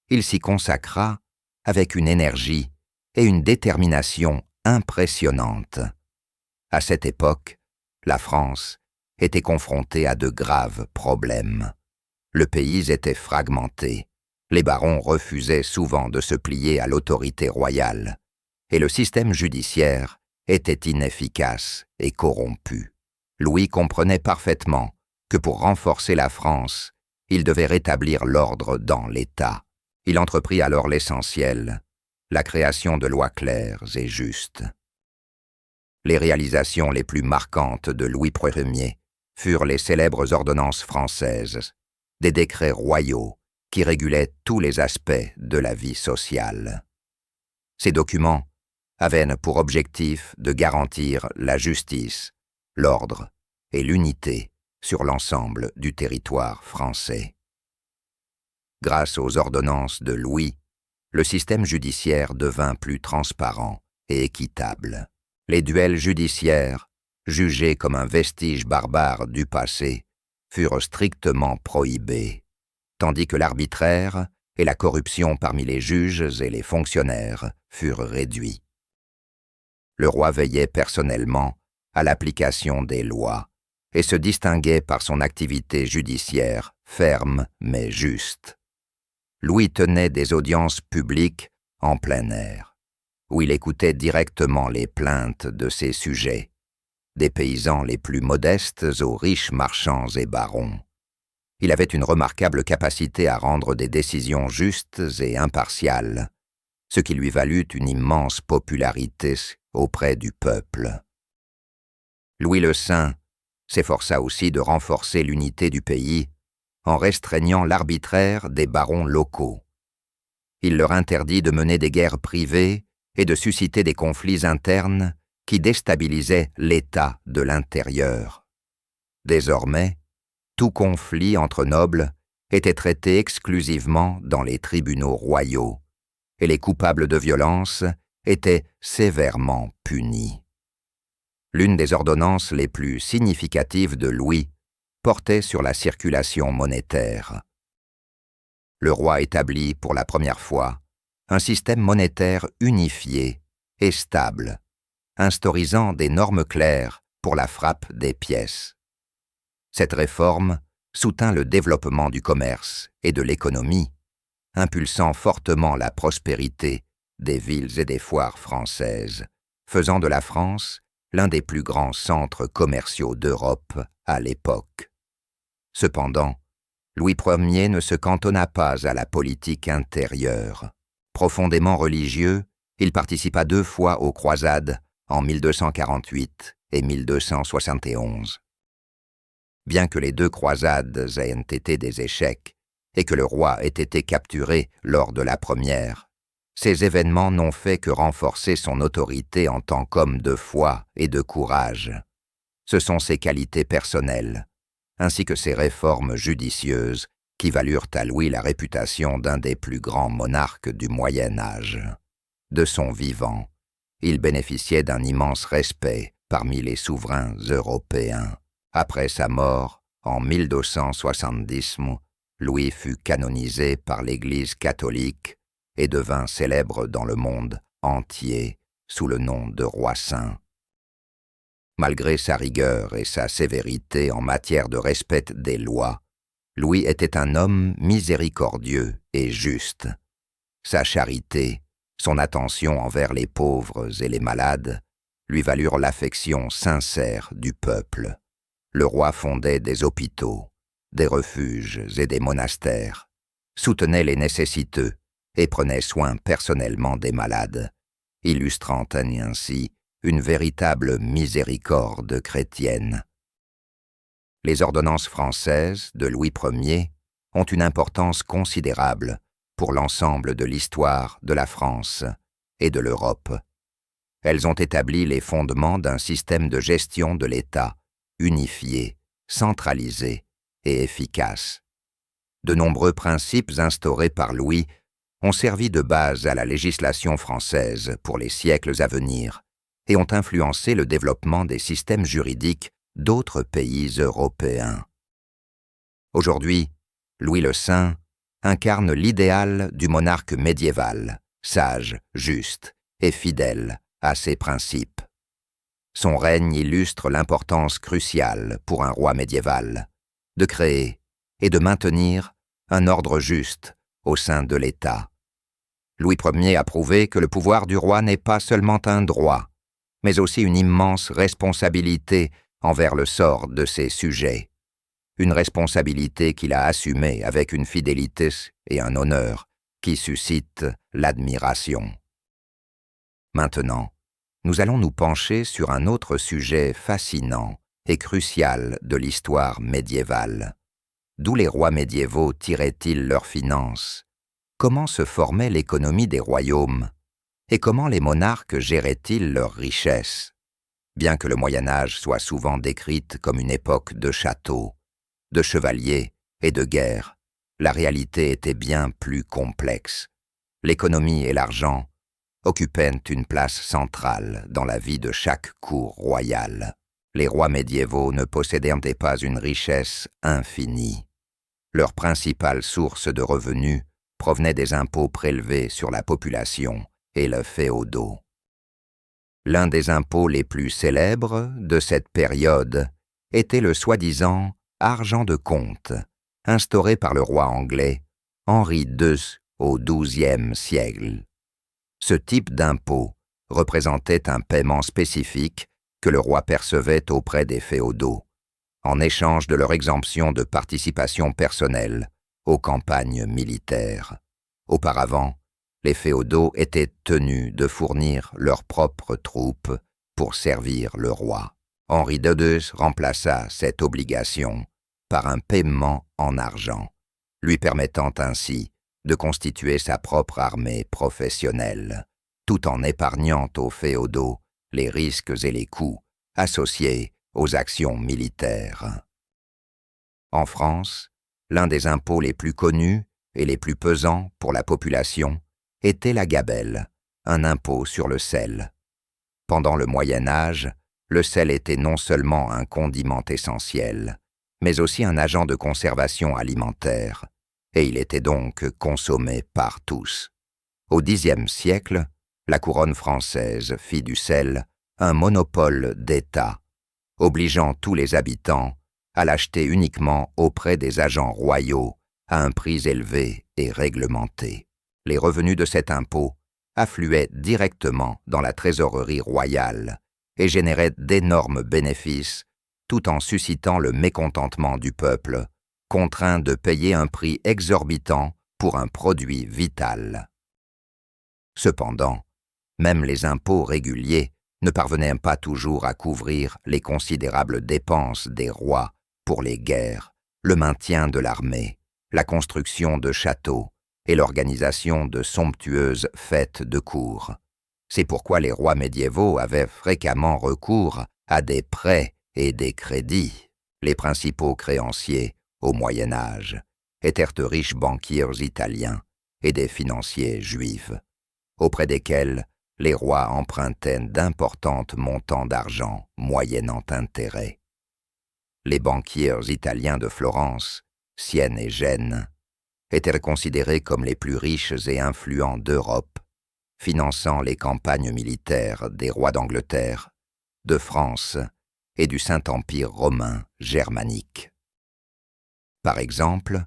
il s'y consacra avec une énergie et une détermination impressionnantes. À cette époque, la France était confrontée à de graves problèmes. Le pays était fragmenté, les barons refusaient souvent de se plier à l'autorité royale, et le système judiciaire était inefficace et corrompu. Louis comprenait parfaitement que pour renforcer la France, il devait rétablir l'ordre dans l'État. Il entreprit alors l'essentiel, la création de lois claires et justes. Les réalisations les plus marquantes de Louis Ier furent les célèbres ordonnances françaises, des décrets royaux qui régulait tous les aspects de la vie sociale. Ces documents avaient pour objectif de garantir la justice, l'ordre et l'unité sur l'ensemble du territoire français. Grâce aux ordonnances de Louis, le système judiciaire devint plus transparent et équitable. Les duels judiciaires, jugés comme un vestige barbare du passé, furent strictement prohibés, tandis que l'arbitraire et la corruption parmi les juges et les fonctionnaires furent réduits. Le roi veillait personnellement à l'application des lois et se distinguait par son activité judiciaire ferme mais juste. Louis tenait des audiences publiques en plein air, où il écoutait directement les plaintes de ses sujets, des paysans les plus modestes aux riches marchands et barons. Il avait une remarquable capacité à rendre des décisions justes et impartiales, ce qui lui valut une immense popularité auprès du peuple. Louis le Saint s'efforça aussi de renforcer l'unité du pays en restreignant l'arbitraire des barons locaux. Il leur interdit de mener des guerres privées et de susciter des conflits internes qui déstabilisaient l'État de l'intérieur. Désormais, tout conflit entre nobles était traité exclusivement dans les tribunaux royaux, et les coupables de violence étaient sévèrement punis. L'une des ordonnances les plus significatives de Louis portait sur la circulation monétaire. Le roi établit pour la première fois un système monétaire unifié et stable, instaurisant des normes claires pour la frappe des pièces. Cette réforme soutint le développement du commerce et de l'économie, impulsant fortement la prospérité des villes et des foires françaises, faisant de la France l'un des plus grands centres commerciaux d'Europe à l'époque. Cependant, Louis Ier ne se cantonna pas à la politique intérieure. Profondément religieux, il participa 2 fois aux croisades en 1248 et 1271. Bien que les 2 croisades aient été des échecs et que le roi ait été capturé lors de la première, ces événements n'ont fait que renforcer son autorité en tant qu'homme de foi et de courage. Ce sont ses qualités personnelles, ainsi que ses réformes judicieuses, qui valurent à Louis la réputation d'un des plus grands monarques du Moyen Âge. De son vivant, il bénéficiait d'un immense respect parmi les souverains européens. Après sa mort, en 1270, Louis fut canonisé par l'Église catholique et devint célèbre dans le monde entier sous le nom de roi saint. Malgré sa rigueur et sa sévérité en matière de respect des lois, Louis était un homme miséricordieux et juste. Sa charité, son attention envers les pauvres et les malades, lui valurent l'affection sincère du peuple. Le roi fondait des hôpitaux, des refuges et des monastères, soutenait les nécessiteux et prenait soin personnellement des malades, illustrant ainsi une véritable miséricorde chrétienne. Les ordonnances françaises de Louis Ier ont une importance considérable pour l'ensemble de l'histoire de la France et de l'Europe. Elles ont établi les fondements d'un système de gestion de l'État unifié, centralisé et efficace. De nombreux principes instaurés par Louis ont servi de base à la législation française pour les siècles à venir et ont influencé le développement des systèmes juridiques d'autres pays européens. Aujourd'hui, Louis le Saint incarne l'idéal du monarque médiéval, sage, juste et fidèle à ses principes. Son règne illustre l'importance cruciale pour un roi médiéval de créer et de maintenir un ordre juste au sein de l'État. Louis Ier a prouvé que le pouvoir du roi n'est pas seulement un droit, mais aussi une immense responsabilité envers le sort de ses sujets. Une responsabilité qu'il a assumée avec une fidélité et un honneur qui suscitent l'admiration. Maintenant, nous allons nous pencher sur un autre sujet fascinant et crucial de l'histoire médiévale. D'où les rois médiévaux tiraient-ils leurs finances? Comment se formait l'économie des royaumes? Et comment les monarques géraient-ils leurs richesses? Bien que le Moyen-Âge soit souvent décrite comme une époque de châteaux, de chevaliers et de guerres, la réalité était bien plus complexe. L'économie et l'argent occupaient une place centrale dans la vie de chaque cour royale. Les rois médiévaux ne possédaient pas une richesse infinie. Leur principale source de revenus provenait des impôts prélevés sur la population et le féodaux. L'un des impôts les plus célèbres de cette période était le soi-disant « argent de compte », instauré par le roi anglais Henri II au XIIe siècle. Ce type d'impôt représentait un paiement spécifique que le roi percevait auprès des féodaux, en échange de leur exemption de participation personnelle aux campagnes militaires. Auparavant, les féodaux étaient tenus de fournir leurs propres troupes pour servir le roi. Henri II remplaça cette obligation par un paiement en argent, lui permettant ainsi de constituer sa propre armée professionnelle, tout en épargnant aux féodaux les risques et les coûts associés aux actions militaires. En France, l'un des impôts les plus connus et les plus pesants pour la population était la gabelle, un impôt sur le sel. Pendant le Moyen Âge, le sel était non seulement un condiment essentiel, mais aussi un agent de conservation alimentaire, et il était donc consommé par tous. Au Xe siècle, la couronne française fit du sel un monopole d'État, obligeant tous les habitants à l'acheter uniquement auprès des agents royaux à un prix élevé et réglementé. Les revenus de cet impôt affluaient directement dans la trésorerie royale et généraient d'énormes bénéfices tout en suscitant le mécontentement du peuple, contraint de payer un prix exorbitant pour un produit vital. Cependant, même les impôts réguliers ne parvenaient pas toujours à couvrir les considérables dépenses des rois pour les guerres, le maintien de l'armée, la construction de châteaux et l'organisation de somptueuses fêtes de cour. C'est pourquoi les rois médiévaux avaient fréquemment recours à des prêts et des crédits. Les principaux créanciers, au Moyen Âge, étaient de riches banquiers italiens et des financiers juifs, auprès desquels les rois empruntaient d'importants montants d'argent moyennant intérêt. Les banquiers italiens de Florence, Sienne et Gênes étaient considérés comme les plus riches et influents d'Europe, finançant les campagnes militaires des rois d'Angleterre, de France et du Saint-Empire romain germanique. Par exemple,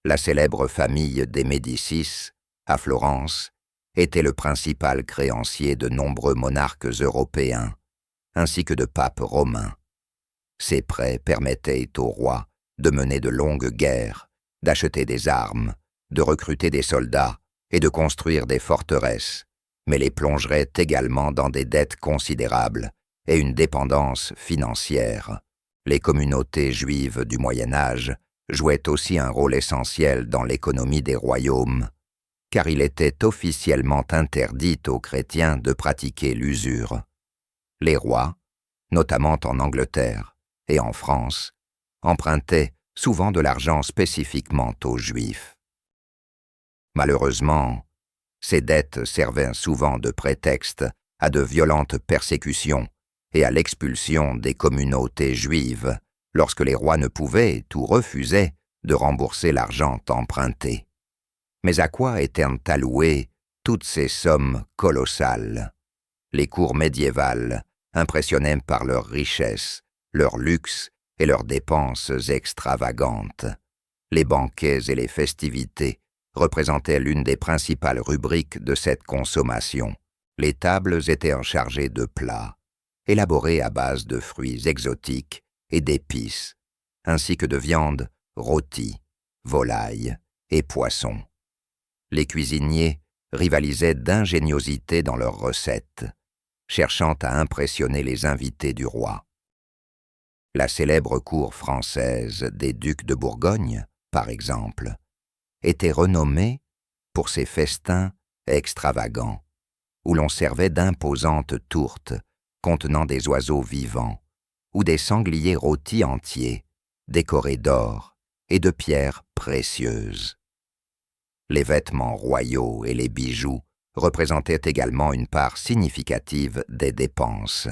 la célèbre famille des Médicis, à Florence, était le principal créancier de nombreux monarques européens, ainsi que de papes romains. Ces prêts permettaient aux rois de mener de longues guerres, d'acheter des armes, de recruter des soldats et de construire des forteresses, mais les plongerait également dans des dettes considérables et une dépendance financière. Les communautés juives du Moyen Âge jouaient aussi un rôle essentiel dans l'économie des royaumes, car il était officiellement interdit aux chrétiens de pratiquer l'usure. Les rois, notamment en Angleterre et en France, empruntaient souvent de l'argent spécifiquement aux Juifs. Malheureusement, ces dettes servaient souvent de prétexte à de violentes persécutions et à l'expulsion des communautés juives lorsque les rois ne pouvaient ou refusaient de rembourser l'argent emprunté. Mais à quoi étaient allouées toutes ces sommes colossales? Les cours médiévales impressionnaient par leur richesse, leur luxe et leurs dépenses extravagantes. Les banquets et les festivités représentaient l'une des principales rubriques de cette consommation. Les tables étaient chargées de plats, élaborés à base de fruits exotiques et d'épices, ainsi que de viande rôtie, volaille et poisson. Les cuisiniers rivalisaient d'ingéniosité dans leurs recettes, cherchant à impressionner les invités du roi. La célèbre cour française des ducs de Bourgogne, par exemple, était renommé pour ses festins extravagants, où l'on servait d'imposantes tourtes contenant des oiseaux vivants, ou des sangliers rôtis entiers, décorés d'or et de pierres précieuses. Les vêtements royaux et les bijoux représentaient également une part significative des dépenses.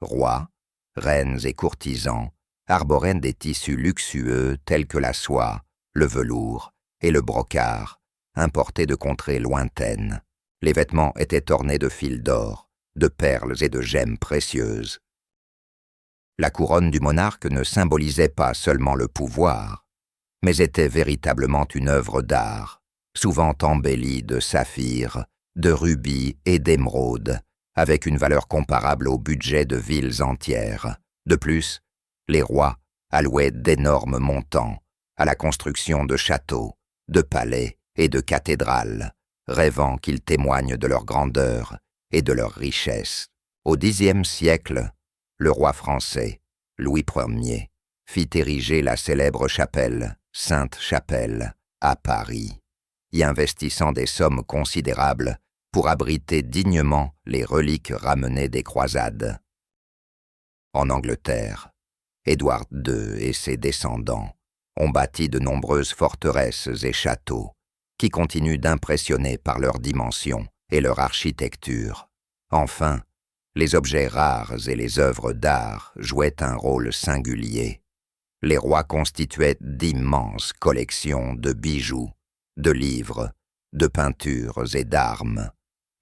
Rois, reines et courtisans arboraient des tissus luxueux tels que la soie, le velours et le brocart, importés de contrées lointaines. Les vêtements étaient ornés de fils d'or, de perles et de gemmes précieuses. La couronne du monarque ne symbolisait pas seulement le pouvoir, mais était véritablement une œuvre d'art, souvent embellie de saphirs, de rubis et d'émeraudes, avec une valeur comparable au budget de villes entières. De plus, les rois allouaient d'énormes montants à la construction de châteaux, de palais et de cathédrales, rêvant qu'ils témoignent de leur grandeur et de leur richesse. Au Xe siècle, le roi français, Louis Ier, fit ériger la célèbre chapelle, Sainte-Chapelle, à Paris, y investissant des sommes considérables pour abriter dignement les reliques ramenées des croisades. En Angleterre, Édouard II et ses descendants ont bâti de nombreuses forteresses et châteaux qui continuent d'impressionner par leurs dimensions et leur architecture. Enfin, les objets rares et les œuvres d'art jouaient un rôle singulier. Les rois constituaient d'immenses collections de bijoux, de livres, de peintures et d'armes.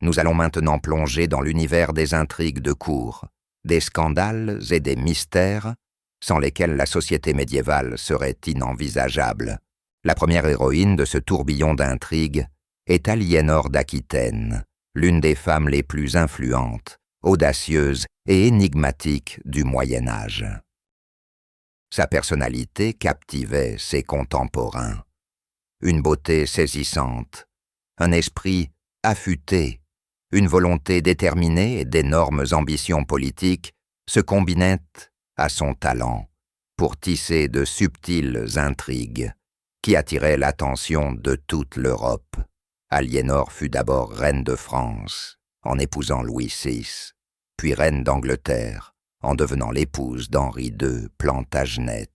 Nous allons maintenant plonger dans l'univers des intrigues de cour, des scandales et des mystères sans lesquels la société médiévale serait inenvisageable. La première héroïne de ce tourbillon d'intrigues est Aliénor d'Aquitaine, l'une des femmes les plus influentes, audacieuses et énigmatiques du Moyen Âge. Sa personnalité captivait ses contemporains. Une beauté saisissante, un esprit affûté, une volonté déterminée et d'énormes ambitions politiques se combinaient à son talent pour tisser de subtiles intrigues qui attiraient l'attention de toute l'Europe. Aliénor fut d'abord reine de France en épousant Louis VI, puis reine d'Angleterre en devenant l'épouse d'Henri II Plantagenet.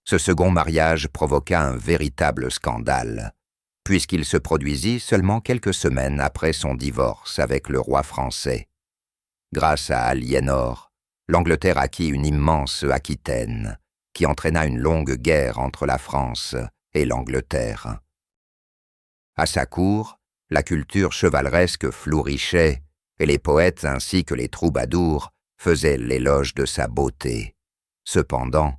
Ce second mariage provoqua un véritable scandale, puisqu'il se produisit seulement quelques semaines après son divorce avec le roi français. Grâce à Aliénor, l'Angleterre acquit une immense Aquitaine, qui entraîna une longue guerre entre la France et l'Angleterre. À sa cour, la culture chevaleresque flourissait, et les poètes ainsi que les troubadours faisaient l'éloge de sa beauté. Cependant,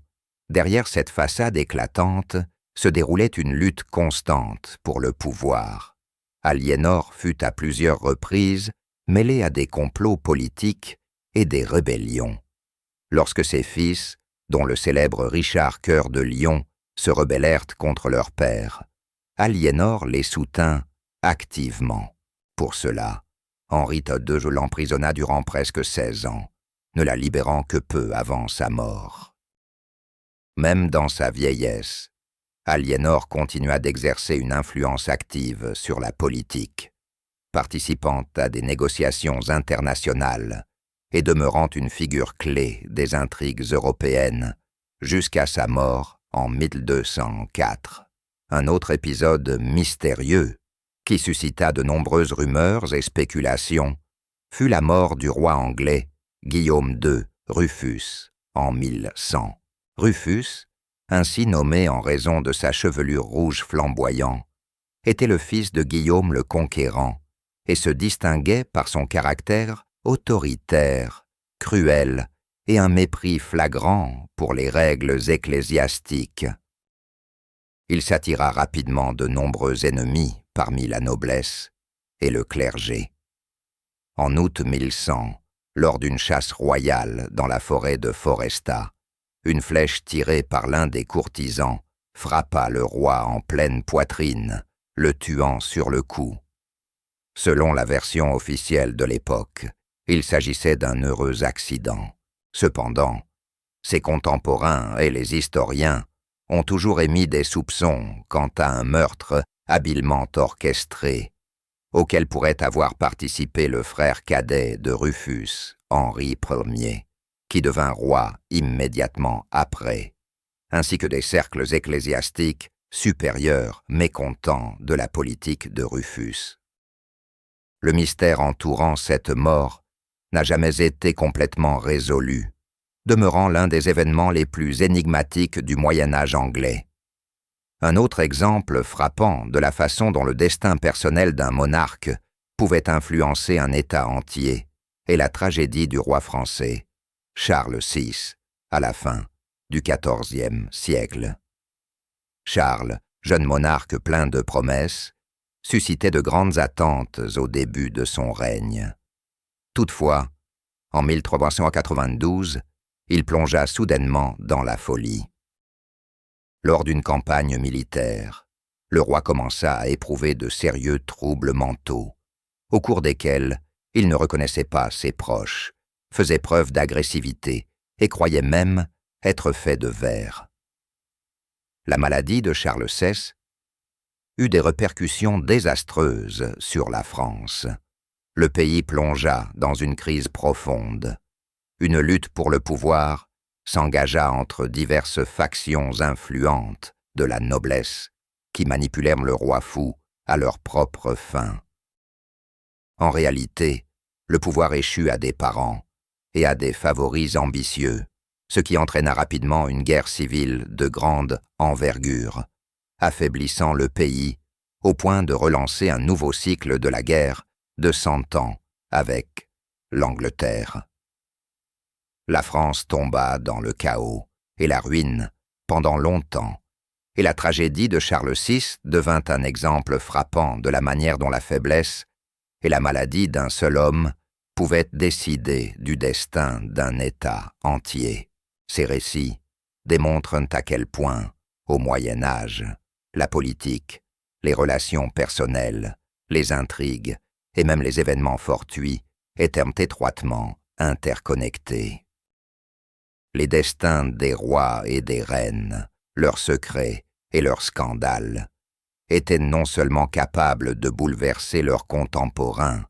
derrière cette façade éclatante se déroulait une lutte constante pour le pouvoir. Aliénor fut à plusieurs reprises mêlée à des complots politiques et des rébellions. Lorsque ses fils, dont le célèbre Richard Cœur de Lion, se rebellèrent contre leur père, Aliénor les soutint activement. Pour cela, Henri II l'emprisonna durant presque 16 ans, ne la libérant que peu avant sa mort. Même dans sa vieillesse, Aliénor continua d'exercer une influence active sur la politique, participant à des négociations internationales et demeurant une figure clé des intrigues européennes jusqu'à sa mort en 1204. Un autre épisode mystérieux qui suscita de nombreuses rumeurs et spéculations fut la mort du roi anglais Guillaume II Rufus en 1100. Rufus, ainsi nommé en raison de sa chevelure rouge flamboyant, était le fils de Guillaume le Conquérant et se distinguait par son caractère autoritaire, cruel et un mépris flagrant pour les règles ecclésiastiques. Il s'attira rapidement de nombreux ennemis parmi la noblesse et le clergé. En août 1100, lors d'une chasse royale dans la forêt de Foresta, une flèche tirée par l'un des courtisans frappa le roi en pleine poitrine, le tuant sur le coup. Selon la version officielle de l'époque, il s'agissait d'un heureux accident. Cependant, ses contemporains et les historiens ont toujours émis des soupçons quant à un meurtre habilement orchestré, auquel pourrait avoir participé le frère cadet de Rufus, Henri Ier, qui devint roi immédiatement après, ainsi que des cercles ecclésiastiques supérieurs mécontents de la politique de Rufus. Le mystère entourant cette mort n'a jamais été complètement résolu, demeurant l'un des événements les plus énigmatiques du Moyen-Âge anglais. Un autre exemple frappant de la façon dont le destin personnel d'un monarque pouvait influencer un État entier est la tragédie du roi français, Charles VI, à la fin du XIVe siècle. Charles, jeune monarque plein de promesses, suscitait de grandes attentes au début de son règne. Toutefois, en 1392, il plongea soudainement dans la folie. Lors d'une campagne militaire, le roi commença à éprouver de sérieux troubles mentaux, au cours desquels il ne reconnaissait pas ses proches, faisait preuve d'agressivité et croyait même être fait de verre. La maladie de Charles VI eut des répercussions désastreuses sur la France. Le pays plongea dans une crise profonde. Une lutte pour le pouvoir s'engagea entre diverses factions influentes de la noblesse qui manipulèrent le roi fou à leur propre fin. En réalité, le pouvoir échut à des parents et à des favoris ambitieux, ce qui entraîna rapidement une guerre civile de grande envergure, affaiblissant le pays au point de relancer un nouveau cycle de la guerre de 100 ans avec l'Angleterre. La France tomba dans le chaos et la ruine pendant longtemps, et la tragédie de Charles VI devint un exemple frappant de la manière dont la faiblesse et la maladie d'un seul homme pouvaient décider du destin d'un État entier. Ces récits démontrent à quel point, au Moyen Âge, la politique, les relations personnelles, les intrigues et même les événements fortuits étaient étroitement interconnectés. Les destins des rois et des reines, leurs secrets et leurs scandales, étaient non seulement capables de bouleverser leurs contemporains,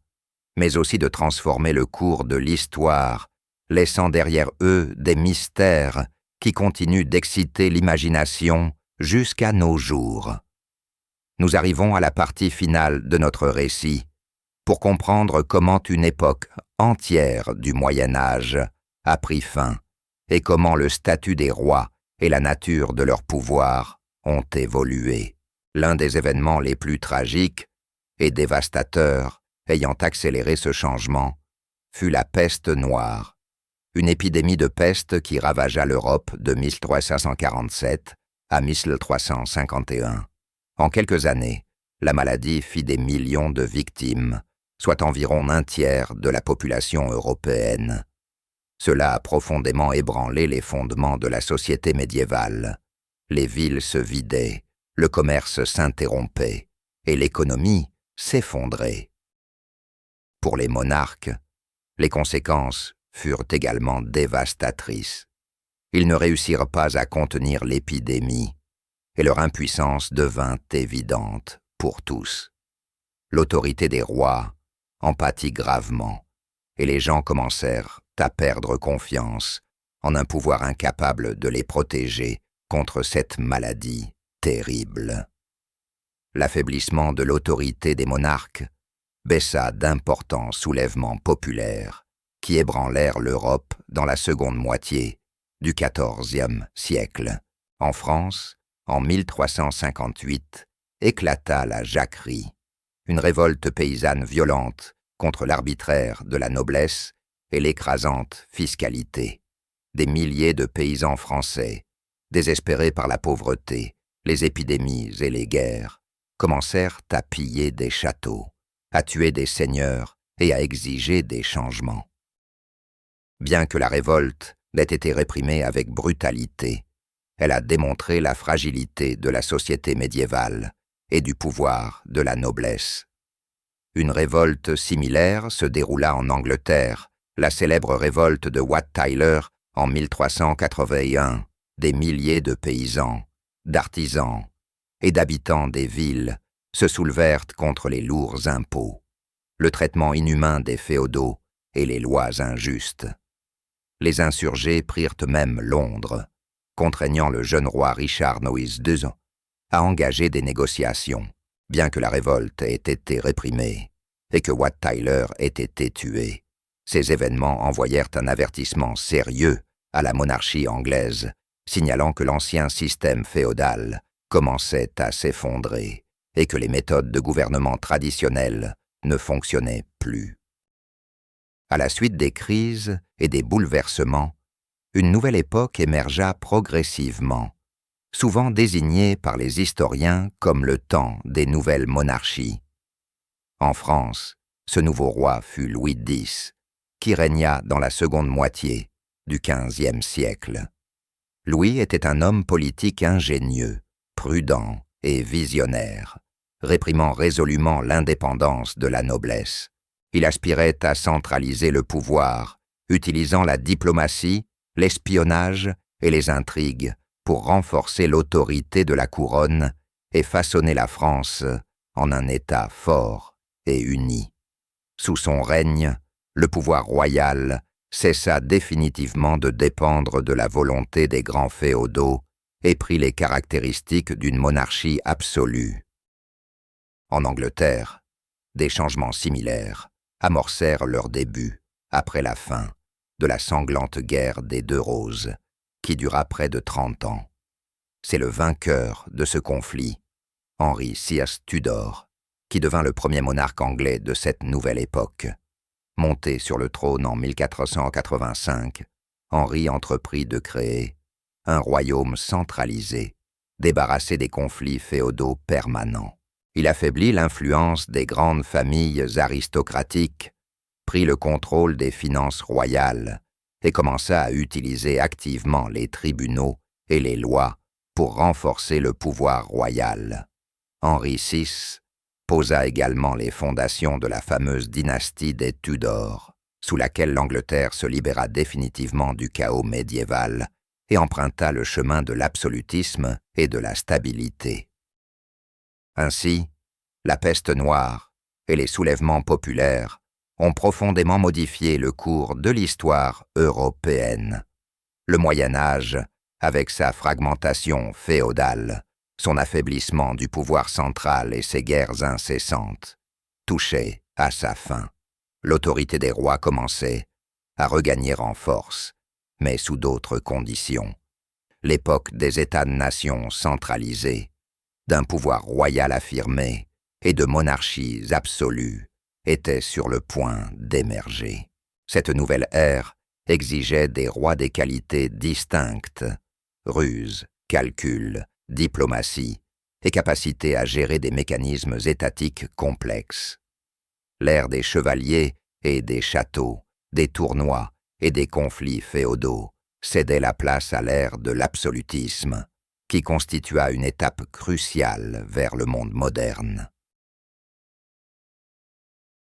mais aussi de transformer le cours de l'histoire, laissant derrière eux des mystères qui continuent d'exciter l'imagination jusqu'à nos jours. Nous arrivons à la partie finale de notre récit pour comprendre comment une époque entière du Moyen Âge a pris fin et comment le statut des rois et la nature de leur pouvoir ont évolué. L'un des événements les plus tragiques et dévastateurs ayant accéléré ce changement fut la peste noire, une épidémie de peste qui ravagea l'Europe de 1347 à 1351. En quelques années, la maladie fit des millions de victimes, soit environ un tiers de la population européenne. Cela a profondément ébranlé les fondements de la société médiévale. Les villes se vidaient, le commerce s'interrompait et l'économie s'effondrait. Pour les monarques, les conséquences furent également dévastatrices. Ils ne réussirent pas à contenir l'épidémie et leur impuissance devint évidente pour tous. L'autorité des rois en pâtit gravement et les gens commencèrent à perdre confiance en un pouvoir incapable de les protéger contre cette maladie terrible. L'affaiblissement de l'autorité des monarques baissa d'importants soulèvements populaires qui ébranlèrent l'Europe dans la seconde moitié du XIVe siècle. En France, en 1358, éclata la jacquerie, une révolte paysanne violente contre l'arbitraire de la noblesse et l'écrasante fiscalité. Des milliers de paysans français, désespérés par la pauvreté, les épidémies et les guerres, commencèrent à piller des châteaux, à tuer des seigneurs et à exiger des changements. Bien que la révolte n'ait été réprimée avec brutalité, elle a démontré la fragilité de la société médiévale et du pouvoir de la noblesse. Une révolte similaire se déroula en Angleterre, la célèbre révolte de Wat Tyler en 1381. Des milliers de paysans, d'artisans et d'habitants des villes se soulevèrent contre les lourds impôts, le traitement inhumain des féodaux et les lois injustes. Les insurgés prirent même Londres, contraignant le jeune roi Richard Noïs II à engager des négociations, bien que la révolte ait été réprimée et que Wat Tyler ait été tué. Ces événements envoyèrent un avertissement sérieux à la monarchie anglaise, signalant que l'ancien système féodal commençait à s'effondrer et que les méthodes de gouvernement traditionnelles ne fonctionnaient plus. À la suite des crises et des bouleversements, une nouvelle époque émergea progressivement, souvent désignée par les historiens comme le temps des nouvelles monarchies. En France, ce nouveau roi fut Louis X, qui régna dans la seconde moitié du XVe siècle. Louis était un homme politique ingénieux, prudent et visionnaire, réprimant résolument l'indépendance de la noblesse. Il aspirait à centraliser le pouvoir, utilisant la diplomatie, l'espionnage et les intrigues pour renforcer l'autorité de la couronne et façonner la France en un État fort et uni. Sous son règne, le pouvoir royal cessa définitivement de dépendre de la volonté des grands féodaux et prit les caractéristiques d'une monarchie absolue. En Angleterre, des changements similaires amorcèrent leur début après la fin de la sanglante guerre des Deux Roses, qui dura près de 30 ans. C'est le vainqueur de ce conflit, Henry Sears Tudor, qui devint le premier monarque anglais de cette nouvelle époque. Monté sur le trône en 1485, Henri entreprit de créer un royaume centralisé, débarrassé des conflits féodaux permanents. Il affaiblit l'influence des grandes familles aristocratiques, prit le contrôle des finances royales et commença à utiliser activement les tribunaux et les lois pour renforcer le pouvoir royal. Henri VI posa également les fondations de la fameuse dynastie des Tudors, sous laquelle l'Angleterre se libéra définitivement du chaos médiéval et emprunta le chemin de l'absolutisme et de la stabilité. Ainsi, la peste noire et les soulèvements populaires ont profondément modifié le cours de l'histoire européenne. Le Moyen Âge, avec sa fragmentation féodale, son affaiblissement du pouvoir central et ses guerres incessantes, touchait à sa fin. L'autorité des rois commençait à regagner en force, mais sous d'autres conditions. L'époque des États-nations centralisés, d'un pouvoir royal affirmé et de monarchies absolues était sur le point d'émerger. Cette nouvelle ère exigeait des rois des qualités distinctes, ruse, calcul, diplomatie et capacité à gérer des mécanismes étatiques complexes. L'ère des chevaliers et des châteaux, des tournois et des conflits féodaux cédait la place à l'ère de l'absolutisme, qui constitua une étape cruciale vers le monde moderne.